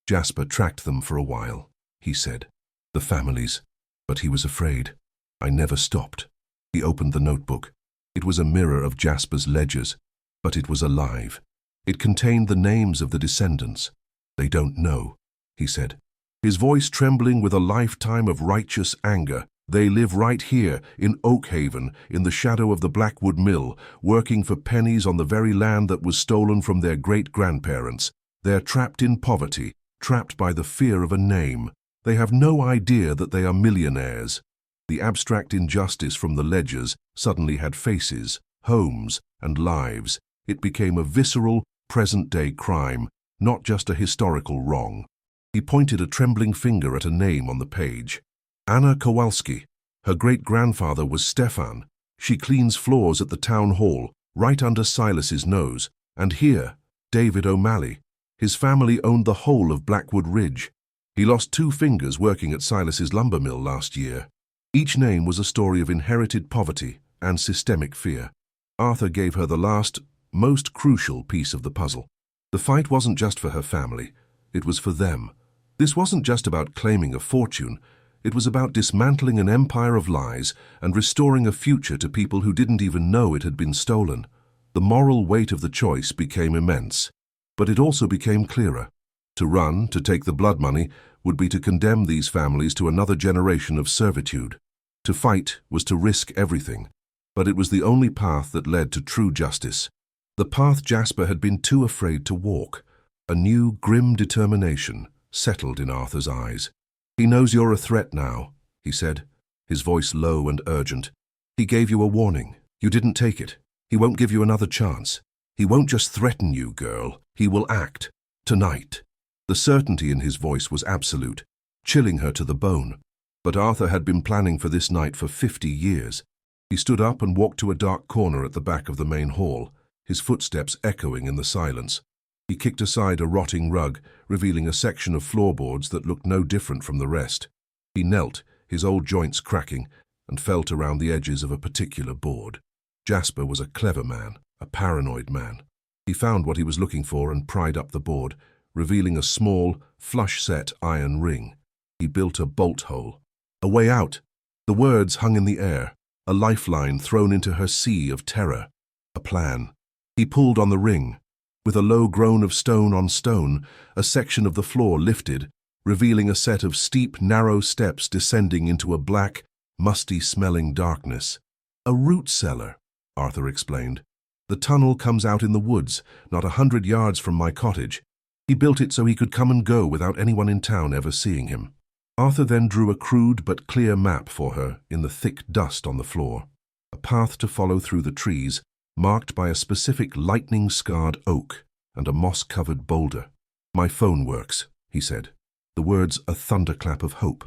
Jasper tracked them for a while, he said. The families. But he was afraid. I never stopped. He opened the notebook. It was a mirror of Jasper's ledgers, but it was alive. It contained the names of the descendants. They don't know, he said, his voice trembling with a lifetime of righteous anger. They live right here, in Oakhaven, in the shadow of the Blackwood Mill, working for pennies on the very land that was stolen from their great-grandparents. They're trapped in poverty, trapped by the fear of a name. They have no idea that they are millionaires. The abstract injustice from the ledgers suddenly had faces, homes, and lives. It became a visceral, present-day crime, not just a historical wrong. He pointed a trembling finger at a name on the page. Anna Kowalski. Her great-grandfather was Stefan. She cleans floors at the town hall, right under Silas's nose. And here, David O'Malley. His family owned the whole of Blackwood Ridge. He lost 2 fingers working at Silas's lumber mill last year. Each name was a story of inherited poverty and systemic fear. Arthur gave her the last, most crucial piece of the puzzle. The fight wasn't just for her family. It was for them. This wasn't just about claiming a fortune. It was about dismantling an empire of lies and restoring a future to people who didn't even know it had been stolen. The moral weight of the choice became immense. But it also became clearer. To run, to take the blood money, would be to condemn these families to another generation of servitude. To fight was to risk everything. But it was the only path that led to true justice. The path Jasper had been too afraid to walk. A new, grim determination settled in Arthur's eyes. He knows you're a threat now, he said, his voice low and urgent. He gave you a warning. You didn't take it. He won't give you another chance. He won't just threaten you, girl. He will act. Tonight. The certainty in his voice was absolute, chilling her to the bone. But Arthur had been planning for this night for 50 years. He stood up and walked to a dark corner at the back of the main hall, his footsteps echoing in the silence. He kicked aside a rotting rug, revealing a section of floorboards that looked no different from the rest. He knelt, his old joints cracking, and felt around the edges of a particular board. Jasper was a clever man, a paranoid man. He found what he was looking for and pried up the board, revealing a small, flush-set iron ring. He built a bolt hole. A way out. The words hung in the air, a lifeline thrown into her sea of terror. A plan. He pulled on the ring. With a low groan of stone on stone, a section of the floor lifted, revealing a set of steep, narrow steps descending into a black, musty-smelling darkness. A root cellar, Arthur explained. The tunnel comes out in the woods, not 100 yards from my cottage. He built it so he could come and go without anyone in town ever seeing him. Arthur then drew a crude but clear map for her in the thick dust on the floor. A path to follow through the trees, marked by a specific lightning-scarred oak and a moss-covered boulder. My phone works, he said. The words a thunderclap of hope.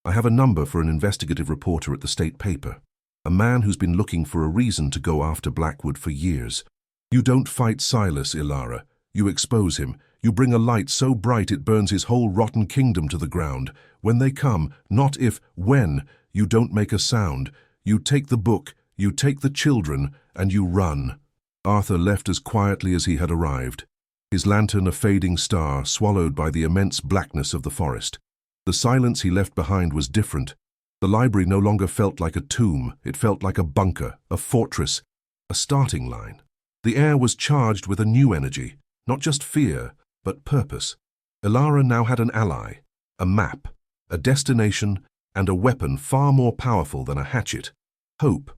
I have a number for an investigative reporter at the state paper. A man who's been looking for a reason to go after Blackwood for years. You don't fight Silas, Elara. You expose him. You bring a light so bright it burns his whole rotten kingdom to the ground. When they come, not if, when, you don't make a sound. You take the book, you take the children, and you run. Arthur left as quietly as he had arrived, his lantern a fading star swallowed by the immense blackness of the forest. The silence he left behind was different. The library no longer felt like a tomb. It felt like a bunker, a fortress, a starting line. The air was charged with a new energy, not just fear, but purpose. Elara now had an ally, a map, a destination, and a weapon far more powerful than a hatchet. Hope,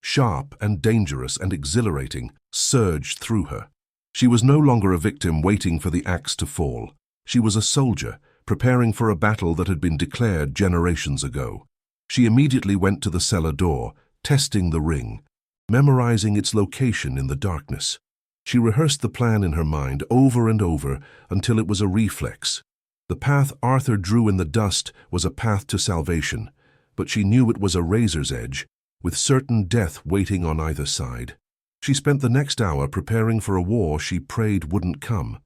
sharp and dangerous and exhilarating, surged through her. She was no longer a victim waiting for the axe to fall. She was a soldier, preparing for a battle that had been declared generations ago. She immediately went to the cellar door, testing the ring, memorizing its location in the darkness. She rehearsed the plan in her mind over and over until it was a reflex. The path Arthur drew in the dust was a path to salvation, but she knew it was a razor's edge, with certain death waiting on either side. She spent the next hour preparing for a war she prayed wouldn't come.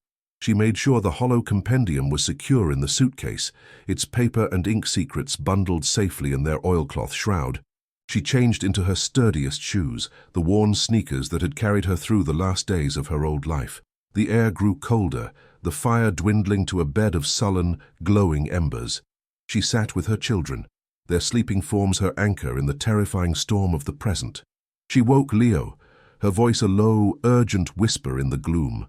She made sure the hollow compendium was secure in the suitcase, its paper and ink secrets bundled safely in their oilcloth shroud. She changed into her sturdiest shoes, the worn sneakers that had carried her through the last days of her old life. The air grew colder, the fire dwindling to a bed of sullen, glowing embers. She sat with her children, their sleeping forms her anchor in the terrifying storm of the present. She woke Leo, her voice a low, urgent whisper in the gloom.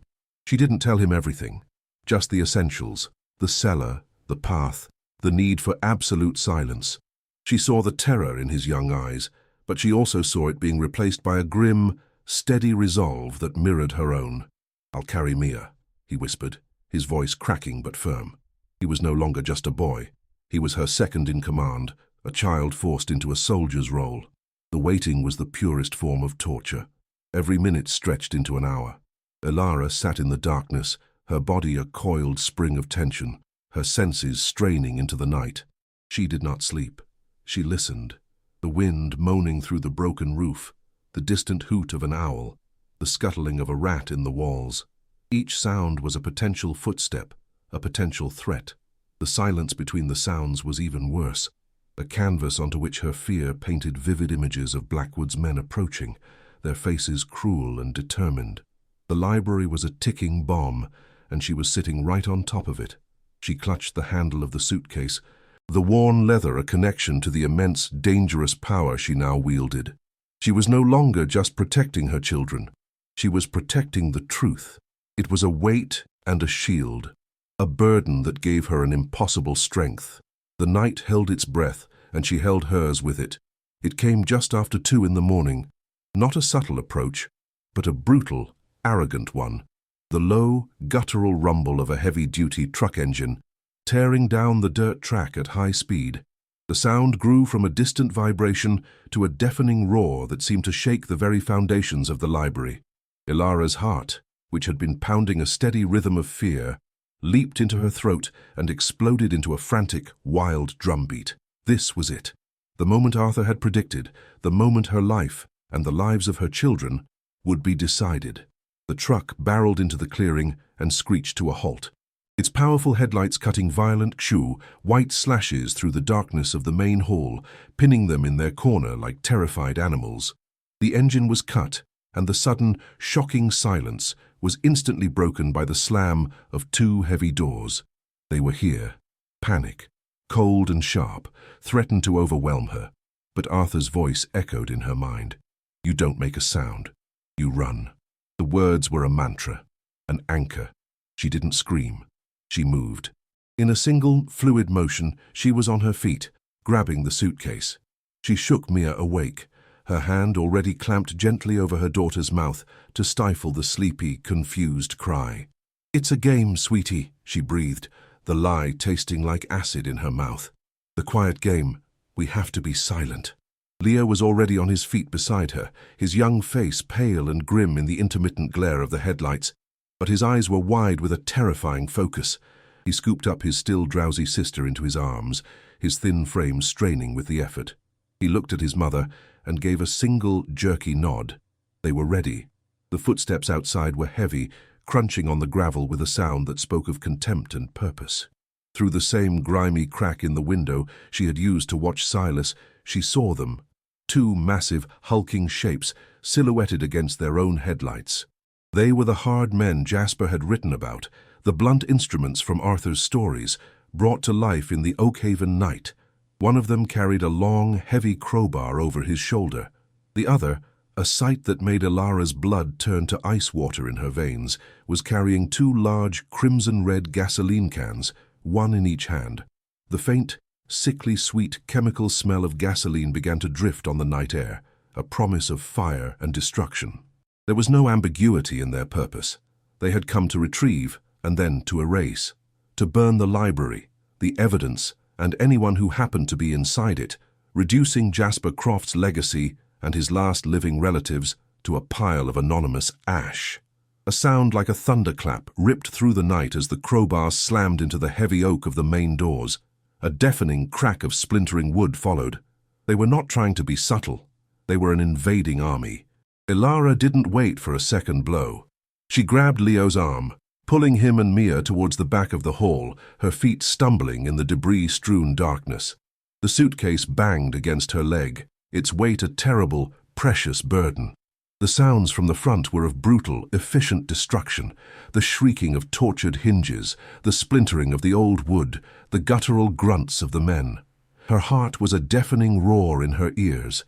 She didn't tell him everything, just the essentials, the cellar, the path, the need for absolute silence. She saw the terror in his young eyes, but she also saw it being replaced by a grim, steady resolve that mirrored her own. "I'll carry Mia," he whispered, his voice cracking but firm. He was no longer just a boy. He was her second in command, a child forced into a soldier's role. The waiting was the purest form of torture. Every minute stretched into an hour. Elara sat in the darkness, her body a coiled spring of tension, her senses straining into the night. She did not sleep. She listened, the wind moaning through the broken roof, the distant hoot of an owl, the scuttling of a rat in the walls. Each sound was a potential footstep, a potential threat. The silence between the sounds was even worse, a canvas onto which her fear painted vivid images of Blackwood's men approaching, their faces cruel and determined. The library was a ticking bomb, and she was sitting right on top of it. She clutched the handle of the suitcase, the worn leather a connection to the immense, dangerous power she now wielded. She was no longer just protecting her children. She was protecting the truth. It was a weight and a shield, a burden that gave her an impossible strength. The night held its breath, and she held hers with it. It came just after 2 in the morning, not a subtle approach, but a brutal, arrogant one. The low, guttural rumble of a heavy-duty truck engine, tearing down the dirt track at high speed. The sound grew from a distant vibration to a deafening roar that seemed to shake the very foundations of the library. Elara's heart, which had been pounding a steady rhythm of fear, leaped into her throat and exploded into a frantic, wild drumbeat. This was it. The moment Arthur had predicted, the moment her life, and the lives of her children, would be decided. The truck barreled into the clearing and screeched to a halt, its powerful headlights cutting violent white slashes through the darkness of the main hall, pinning them in their corner like terrified animals. The engine was cut, and the sudden, shocking silence was instantly broken by the slam of 2 heavy doors. They were here. Panic, cold and sharp, threatened to overwhelm her, but Arthur's voice echoed in her mind. "You don't make a sound. You run." The words were a mantra, an anchor. She didn't scream. She moved. In a single, fluid motion, she was on her feet, grabbing the suitcase. She shook Mia awake, her hand already clamped gently over her daughter's mouth to stifle the sleepy, confused cry. "It's a game, sweetie," she breathed, the lie tasting like acid in her mouth. "The quiet game. We have to be silent." Leo was already on his feet beside her, his young face pale and grim in the intermittent glare of the headlights, but his eyes were wide with a terrifying focus. He scooped up his still drowsy sister into his arms, his thin frame straining with the effort. He looked at his mother and gave a single, jerky nod. They were ready. The footsteps outside were heavy, crunching on the gravel with a sound that spoke of contempt and purpose. Through the same grimy crack in the window she had used to watch Silas, she saw them. 2 massive, hulking shapes silhouetted against their own headlights. They were the hard men Jasper had written about, the blunt instruments from Arthur's stories, brought to life in the Oakhaven night. One of them carried a long, heavy crowbar over his shoulder. The other, a sight that made Elara's blood turn to ice water in her veins, was carrying 2 large, crimson-red gasoline cans, one in each hand. The faint, sickly sweet chemical smell of gasoline began to drift on the night air, a promise of fire and destruction. There was no ambiguity in their purpose. They had come to retrieve and then to erase, to burn the library, the evidence, and anyone who happened to be inside it, reducing Jasper Croft's legacy and his last living relatives to a pile of anonymous ash. A sound like a thunderclap ripped through the night as the crowbars slammed into the heavy oak of the main doors. A deafening crack of splintering wood followed. They were not trying to be subtle. They were an invading army. Ilara didn't wait for a second blow. She grabbed Leo's arm, pulling him and Mia towards the back of the hall, her feet stumbling in the debris-strewn darkness. The suitcase banged against her leg, its weight a terrible, precious burden. The sounds from the front were of brutal, efficient destruction, the shrieking of tortured hinges, the splintering of the old wood, the guttural grunts of the men. Her heart was a deafening roar in her ears,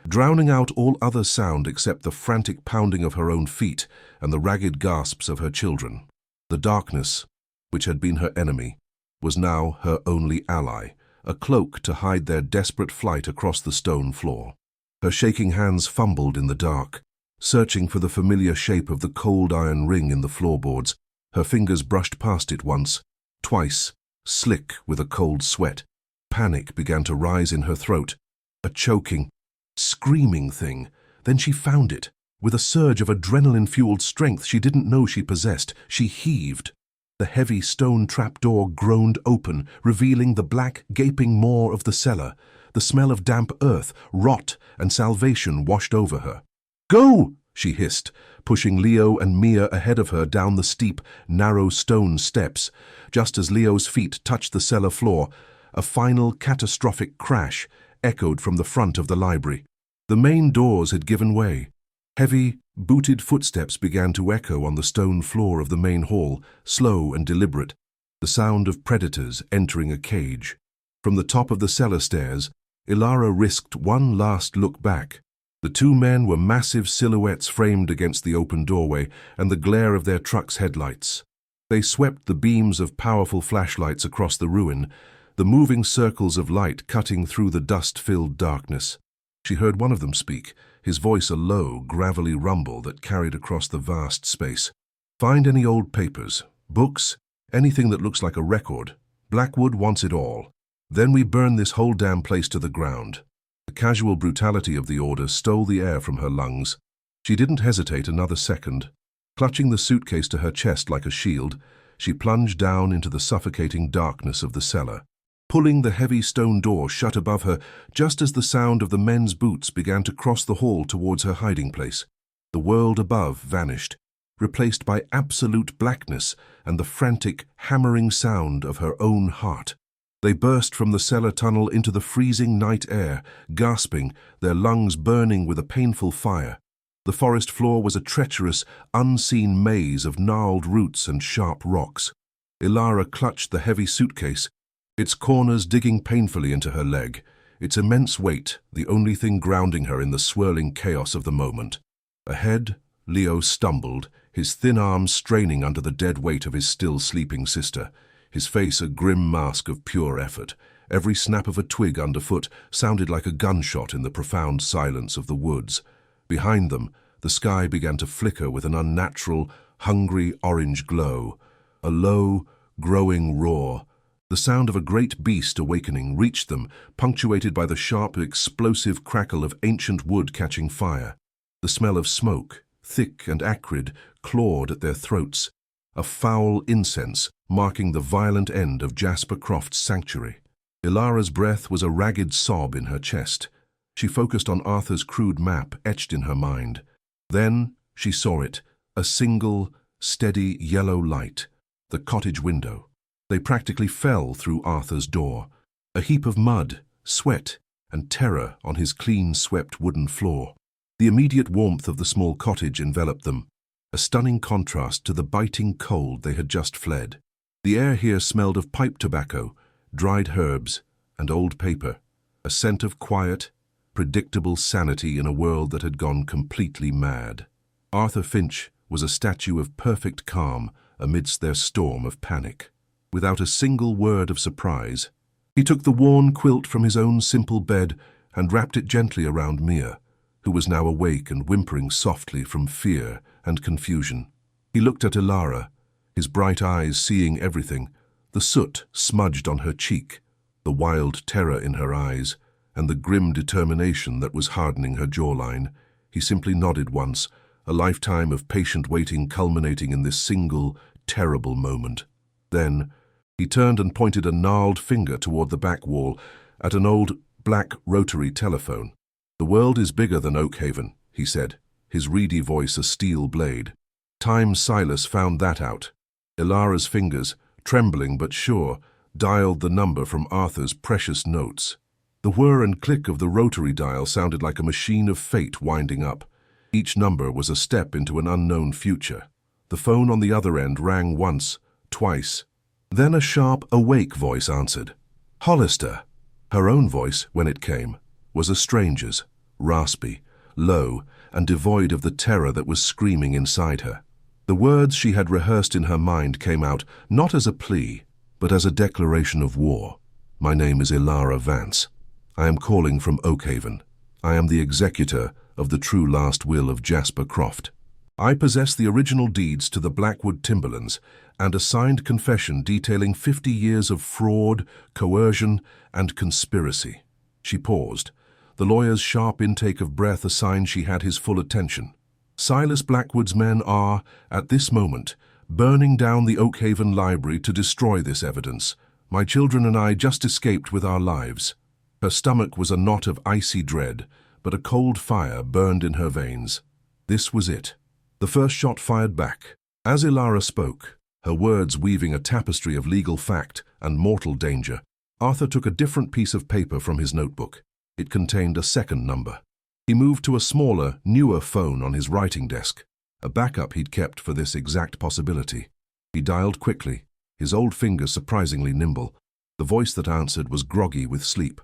drowning out all other sound except the frantic pounding of her own feet and the ragged gasps of her children. The darkness, which had been her enemy, was now her only ally, a cloak to hide their desperate flight across the stone floor. Her shaking hands fumbled in the dark, searching for the familiar shape of the cold iron ring in the floorboards. Her fingers brushed past it once, twice, slick with a cold sweat. Panic began to rise in her throat, a choking, screaming thing. Then she found it. With a surge of adrenaline-fueled strength she didn't know she possessed, she heaved. The heavy stone trapdoor groaned open, revealing the black, gaping maw of the cellar. The smell of damp earth, rot, and salvation washed over her. "Go!" she hissed, pushing Leo and Mia ahead of her down the steep, narrow stone steps. Just as Leo's feet touched the cellar floor, a final catastrophic crash echoed from the front of the library. The main doors had given way. Heavy, booted footsteps began to echo on the stone floor of the main hall, slow and deliberate, the sound of predators entering a cage. From the top of the cellar stairs, Ilara risked one last look back. The two men were massive silhouettes framed against the open doorway and the glare of their truck's headlights. They swept the beams of powerful flashlights across the ruin, the moving circles of light cutting through the dust-filled darkness. She heard one of them speak, his voice a low, gravelly rumble that carried across the vast space. "Find any old papers, books, anything that looks like a record. Blackwood wants it all. Then we burn this whole damn place to the ground." The casual brutality of the order stole the air from her lungs. She didn't hesitate another second. Clutching the suitcase to her chest like a shield, she plunged down into the suffocating darkness of the cellar, pulling the heavy stone door shut above her just as the sound of the men's boots began to cross the hall towards her hiding place. The world above vanished, replaced by absolute blackness and the frantic, hammering sound of her own heart. They burst from the cellar tunnel into the freezing night air, gasping, their lungs burning with a painful fire. The forest floor was a treacherous, unseen maze of gnarled roots and sharp rocks. Ilara clutched the heavy suitcase, its corners digging painfully into her leg, its immense weight the only thing grounding her in the swirling chaos of the moment. Ahead, Leo stumbled, his thin arms straining under the dead weight of his still sleeping sister, his face a grim mask of pure effort. Every snap of a twig underfoot sounded like a gunshot in the profound silence of the woods. Behind them, the sky began to flicker with an unnatural, hungry orange glow. A low, growing roar. The sound of a great beast awakening reached them, punctuated by the sharp, explosive crackle of ancient wood catching fire. The smell of smoke, thick and acrid, clawed at their throats. A foul incense marking the violent end of Jasper Croft's sanctuary. Ilara's breath was a ragged sob in her chest. She focused on Arthur's crude map etched in her mind. Then she saw it, a single, steady yellow light, the cottage window. They practically fell through Arthur's door, a heap of mud, sweat, and terror on his clean-swept wooden floor. The immediate warmth of the small cottage enveloped them, a stunning contrast to the biting cold they had just fled. The air here smelled of pipe tobacco, dried herbs, and old paper, a scent of quiet, predictable sanity in a world that had gone completely mad. Arthur Finch was a statue of perfect calm amidst their storm of panic. Without a single word of surprise, he took the worn quilt from his own simple bed and wrapped it gently around Mia, who was now awake and whimpering softly from fear and confusion. He looked at Ilara, his bright eyes seeing everything, the soot smudged on her cheek, the wild terror in her eyes, and the grim determination that was hardening her jawline. He simply nodded once, a lifetime of patient waiting culminating in this single, terrible moment. Then, he turned and pointed a gnarled finger toward the back wall at an old black rotary telephone. "The world is bigger than Oakhaven," he said, his reedy voice a steel blade. Time Silas found that out. Ilara's fingers, trembling but sure, dialed the number from Arthur's precious notes. The whir and click of the rotary dial sounded like a machine of fate winding up. Each number was a step into an unknown future. The phone on the other end rang once, twice. Then a sharp, awake voice answered. Hollister. Her own voice, when it came, was a stranger's, raspy, low, and devoid of the terror that was screaming inside her. The words she had rehearsed in her mind came out not as a plea, but as a declaration of war. "My name is Ilara Vance. I am calling from Oakhaven. I am the executor of the true last will of Jasper Croft. I possess the original deeds to the Blackwood Timberlands and a signed confession detailing 50 years of fraud, coercion, and conspiracy." She paused. The lawyer's sharp intake of breath a sign she had his full attention. "Silas Blackwood's men are, at this moment, burning down the Oakhaven Library to destroy this evidence. My children and I just escaped with our lives." Her stomach was a knot of icy dread, but a cold fire burned in her veins. This was it. The first shot fired back. As Ilara spoke, her words weaving a tapestry of legal fact and mortal danger, Arthur took a different piece of paper from his notebook. It contained a second number. He moved to a smaller, newer phone on his writing desk, a backup he'd kept for this exact possibility. He dialed quickly, his old fingers surprisingly nimble. The voice that answered was groggy with sleep.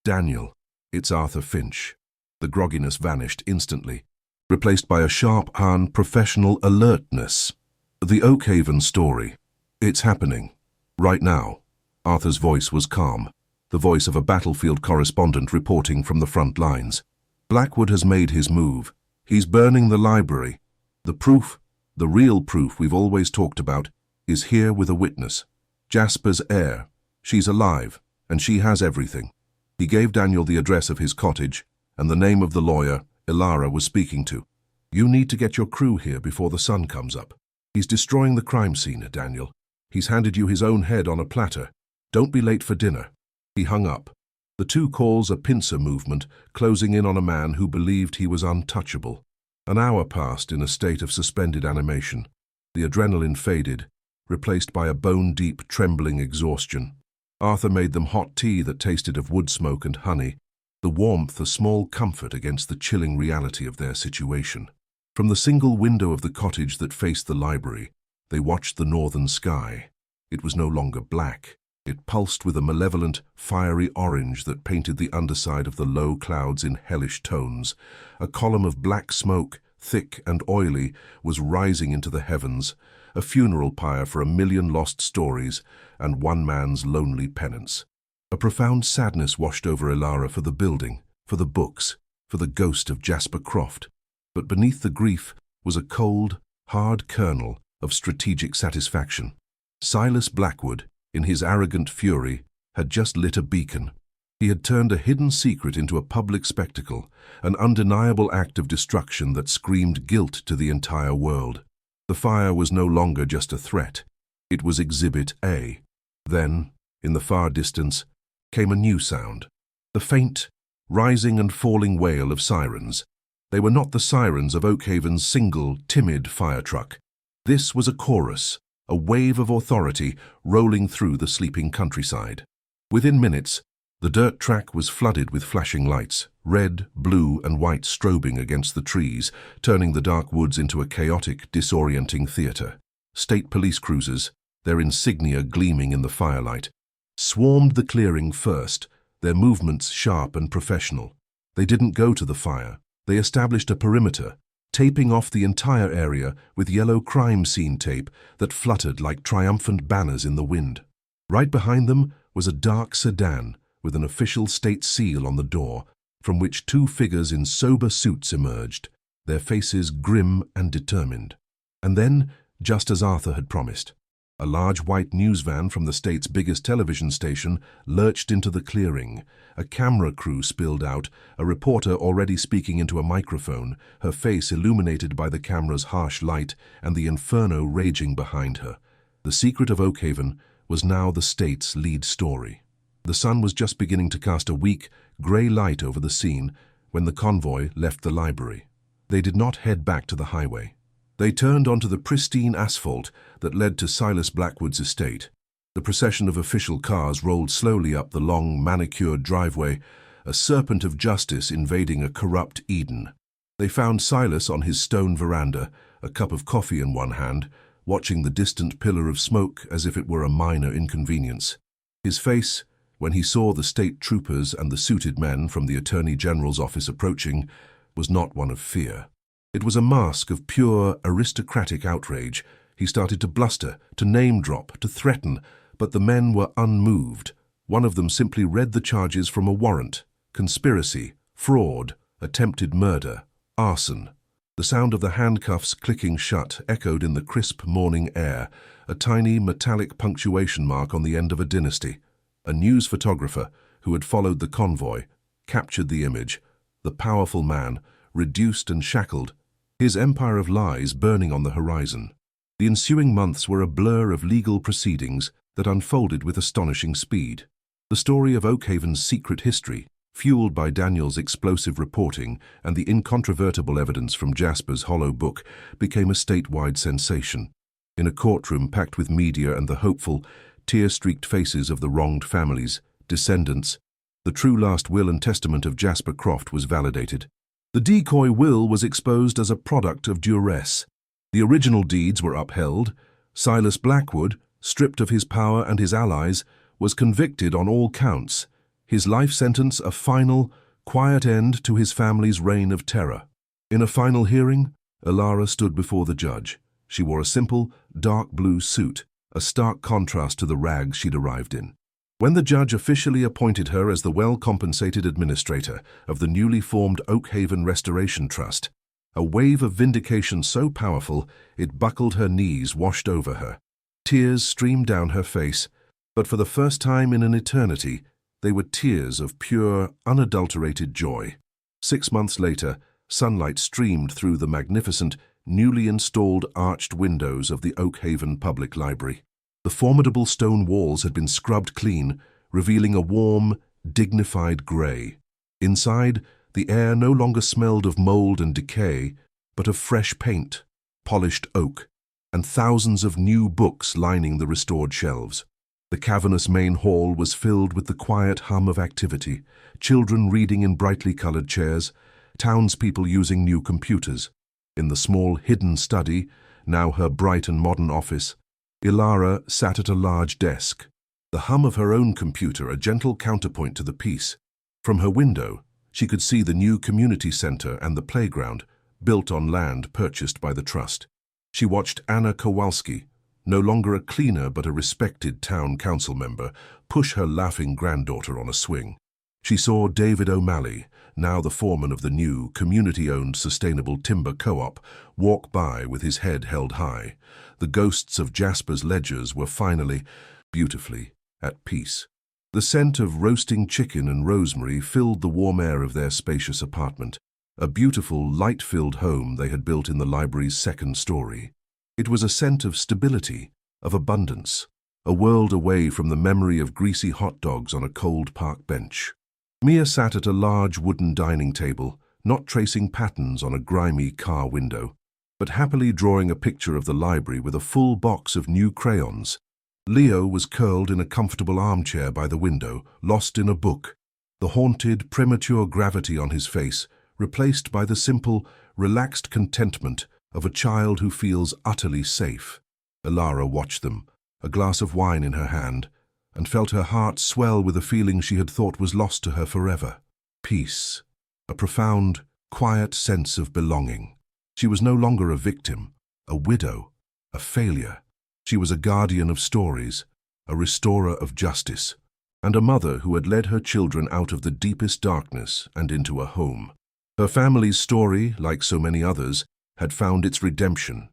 "Daniel, it's Arthur Finch." The grogginess vanished instantly, replaced by a sharp and professional alertness. "The Oakhaven story. It's happening. Right now." Arthur's voice was calm, the voice of a battlefield correspondent reporting from the front lines. "Blackwood has made his move. He's burning the library. The proof, the real proof we've always talked about, is here with a witness. Jasper's heir. She's alive, and she has everything." He gave Daniel the address of his cottage and the name of the lawyer Ilara was speaking to. "You need to get your crew here before the sun comes up. He's destroying the crime scene, Daniel. He's handed you his own head on a platter. Don't be late for dinner." He hung up. The two calls a pincer movement, closing in on a man who believed he was untouchable. An hour passed in a state of suspended animation. The adrenaline faded, replaced by a bone-deep, trembling exhaustion. Arthur made them hot tea that tasted of wood smoke and honey, the warmth a small comfort against the chilling reality of their situation. From the single window of the cottage that faced the library, they watched the northern sky. It was no longer black. It pulsed with a malevolent, fiery orange that painted the underside of the low clouds in hellish tones. A column of black smoke, thick and oily, was rising into the heavens, a funeral pyre for 1,000,000 lost stories and one man's lonely penance. A profound sadness washed over Ilara for the building, for the books, for the ghost of Jasper Croft. But beneath the grief was a cold, hard kernel of strategic satisfaction. Silas Blackwood, in his arrogant fury, had just lit a beacon. He had turned a hidden secret into a public spectacle, an undeniable act of destruction that screamed guilt to the entire world. The fire was no longer just a threat. It was Exhibit A. Then, in the far distance, came a new sound. The faint, rising and falling wail of sirens. They were not the sirens of Oakhaven's single, timid fire truck. This was a chorus, a wave of authority rolling through the sleeping countryside. Within minutes, the dirt track was flooded with flashing lights, red, blue, and white strobing against the trees, turning the dark woods into a chaotic, disorienting theater. State police cruisers, their insignia gleaming in the firelight, swarmed the clearing first, their movements sharp and professional. They didn't go to the fire. They established a perimeter, taping off the entire area with yellow crime scene tape that fluttered like triumphant banners in the wind. Right behind them was a dark sedan with an official state seal on the door, from which two figures in sober suits emerged, their faces grim and determined. And then, just as Arthur had promised. A large white news van from the state's biggest television station lurched into the clearing. A camera crew spilled out, a reporter already speaking into a microphone, her face illuminated by the camera's harsh light and the inferno raging behind her. The secret of Oakhaven was now the state's lead story. The sun was just beginning to cast a weak, grey light over the scene when the convoy left the library. They did not head back to the highway. They turned onto the pristine asphalt that led to Silas Blackwood's estate. The procession of official cars rolled slowly up the long, manicured driveway, a serpent of justice invading a corrupt Eden. They found Silas on his stone veranda, a cup of coffee in one hand, watching the distant pillar of smoke as if it were a minor inconvenience. His face, when he saw the state troopers and the suited men from the Attorney General's office approaching, was not one of fear. It was a mask of pure, aristocratic outrage. He started to bluster, to name-drop, to threaten, but the men were unmoved. One of them simply read the charges from a warrant: conspiracy, fraud, attempted murder, arson. The sound of the handcuffs clicking shut echoed in the crisp morning air, a tiny metallic punctuation mark on the end of a dynasty. A news photographer, who had followed the convoy, captured the image. The powerful man, reduced and shackled, his empire of lies burning on the horizon. The ensuing months were a blur of legal proceedings that unfolded with astonishing speed. The story of Oakhaven's secret history, fueled by Daniel's explosive reporting and the incontrovertible evidence from Jasper's hollow book, became a statewide sensation. In a courtroom packed with media and the hopeful, tear-streaked faces of the wronged families, descendants, the true last will and testament of Jasper Croft was validated. The decoy will was exposed as a product of duress. The original deeds were upheld. Silas Blackwood, stripped of his power and his allies, was convicted on all counts. His life sentence a final, quiet end to his family's reign of terror. In a final hearing, Ilara stood before the judge. She wore a simple, dark blue suit, a stark contrast to the rags she'd arrived in. When the judge officially appointed her as the well-compensated administrator of the newly formed Oakhaven Restoration Trust, a wave of vindication so powerful it buckled her knees washed over her. Tears streamed down her face, but for the first time in an eternity, they were tears of pure, unadulterated joy. 6 months later, sunlight streamed through the magnificent, newly installed arched windows of the Oakhaven Public Library. The formidable stone walls had been scrubbed clean, revealing a warm, dignified grey. Inside, the air no longer smelled of mold and decay, but of fresh paint, polished oak, and thousands of new books lining the restored shelves. The cavernous main hall was filled with the quiet hum of activity, children reading in brightly colored chairs, townspeople using new computers. In the small hidden study, now her bright and modern office, Ilara sat at a large desk, the hum of her own computer a gentle counterpoint to the peace. From her window, she could see the new community center and the playground, built on land purchased by the trust. She watched Anna Kowalski, no longer a cleaner but a respected town council member, push her laughing granddaughter on a swing. She saw David O'Malley, now the foreman of the new, community-owned sustainable timber co-op, walk by with his head held high. The ghosts of Jasper's ledgers were finally, beautifully, at peace. The scent of roasting chicken and rosemary filled the warm air of their spacious apartment, a beautiful, light-filled home they had built in the library's second story. It was a scent of stability, of abundance, a world away from the memory of greasy hot dogs on a cold park bench. Mia sat at a large wooden dining table, not tracing patterns on a grimy car window, but happily drawing a picture of the library with a full box of new crayons. Leo was curled in a comfortable armchair by the window, lost in a book, the haunted, premature gravity on his face replaced by the simple, relaxed contentment of a child who feels utterly safe. Ilara watched them, a glass of wine in her hand, and felt her heart swell with a feeling she had thought was lost to her forever. Peace. A profound, quiet sense of belonging. She was no longer a victim, a widow, a failure. She was a guardian of stories, a restorer of justice, and a mother who had led her children out of the deepest darkness and into a home. Her family's story, like so many others, had found its redemption.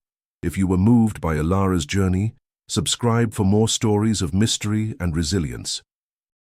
If you were moved by Ilara's journey, subscribe for more stories of mystery and resilience.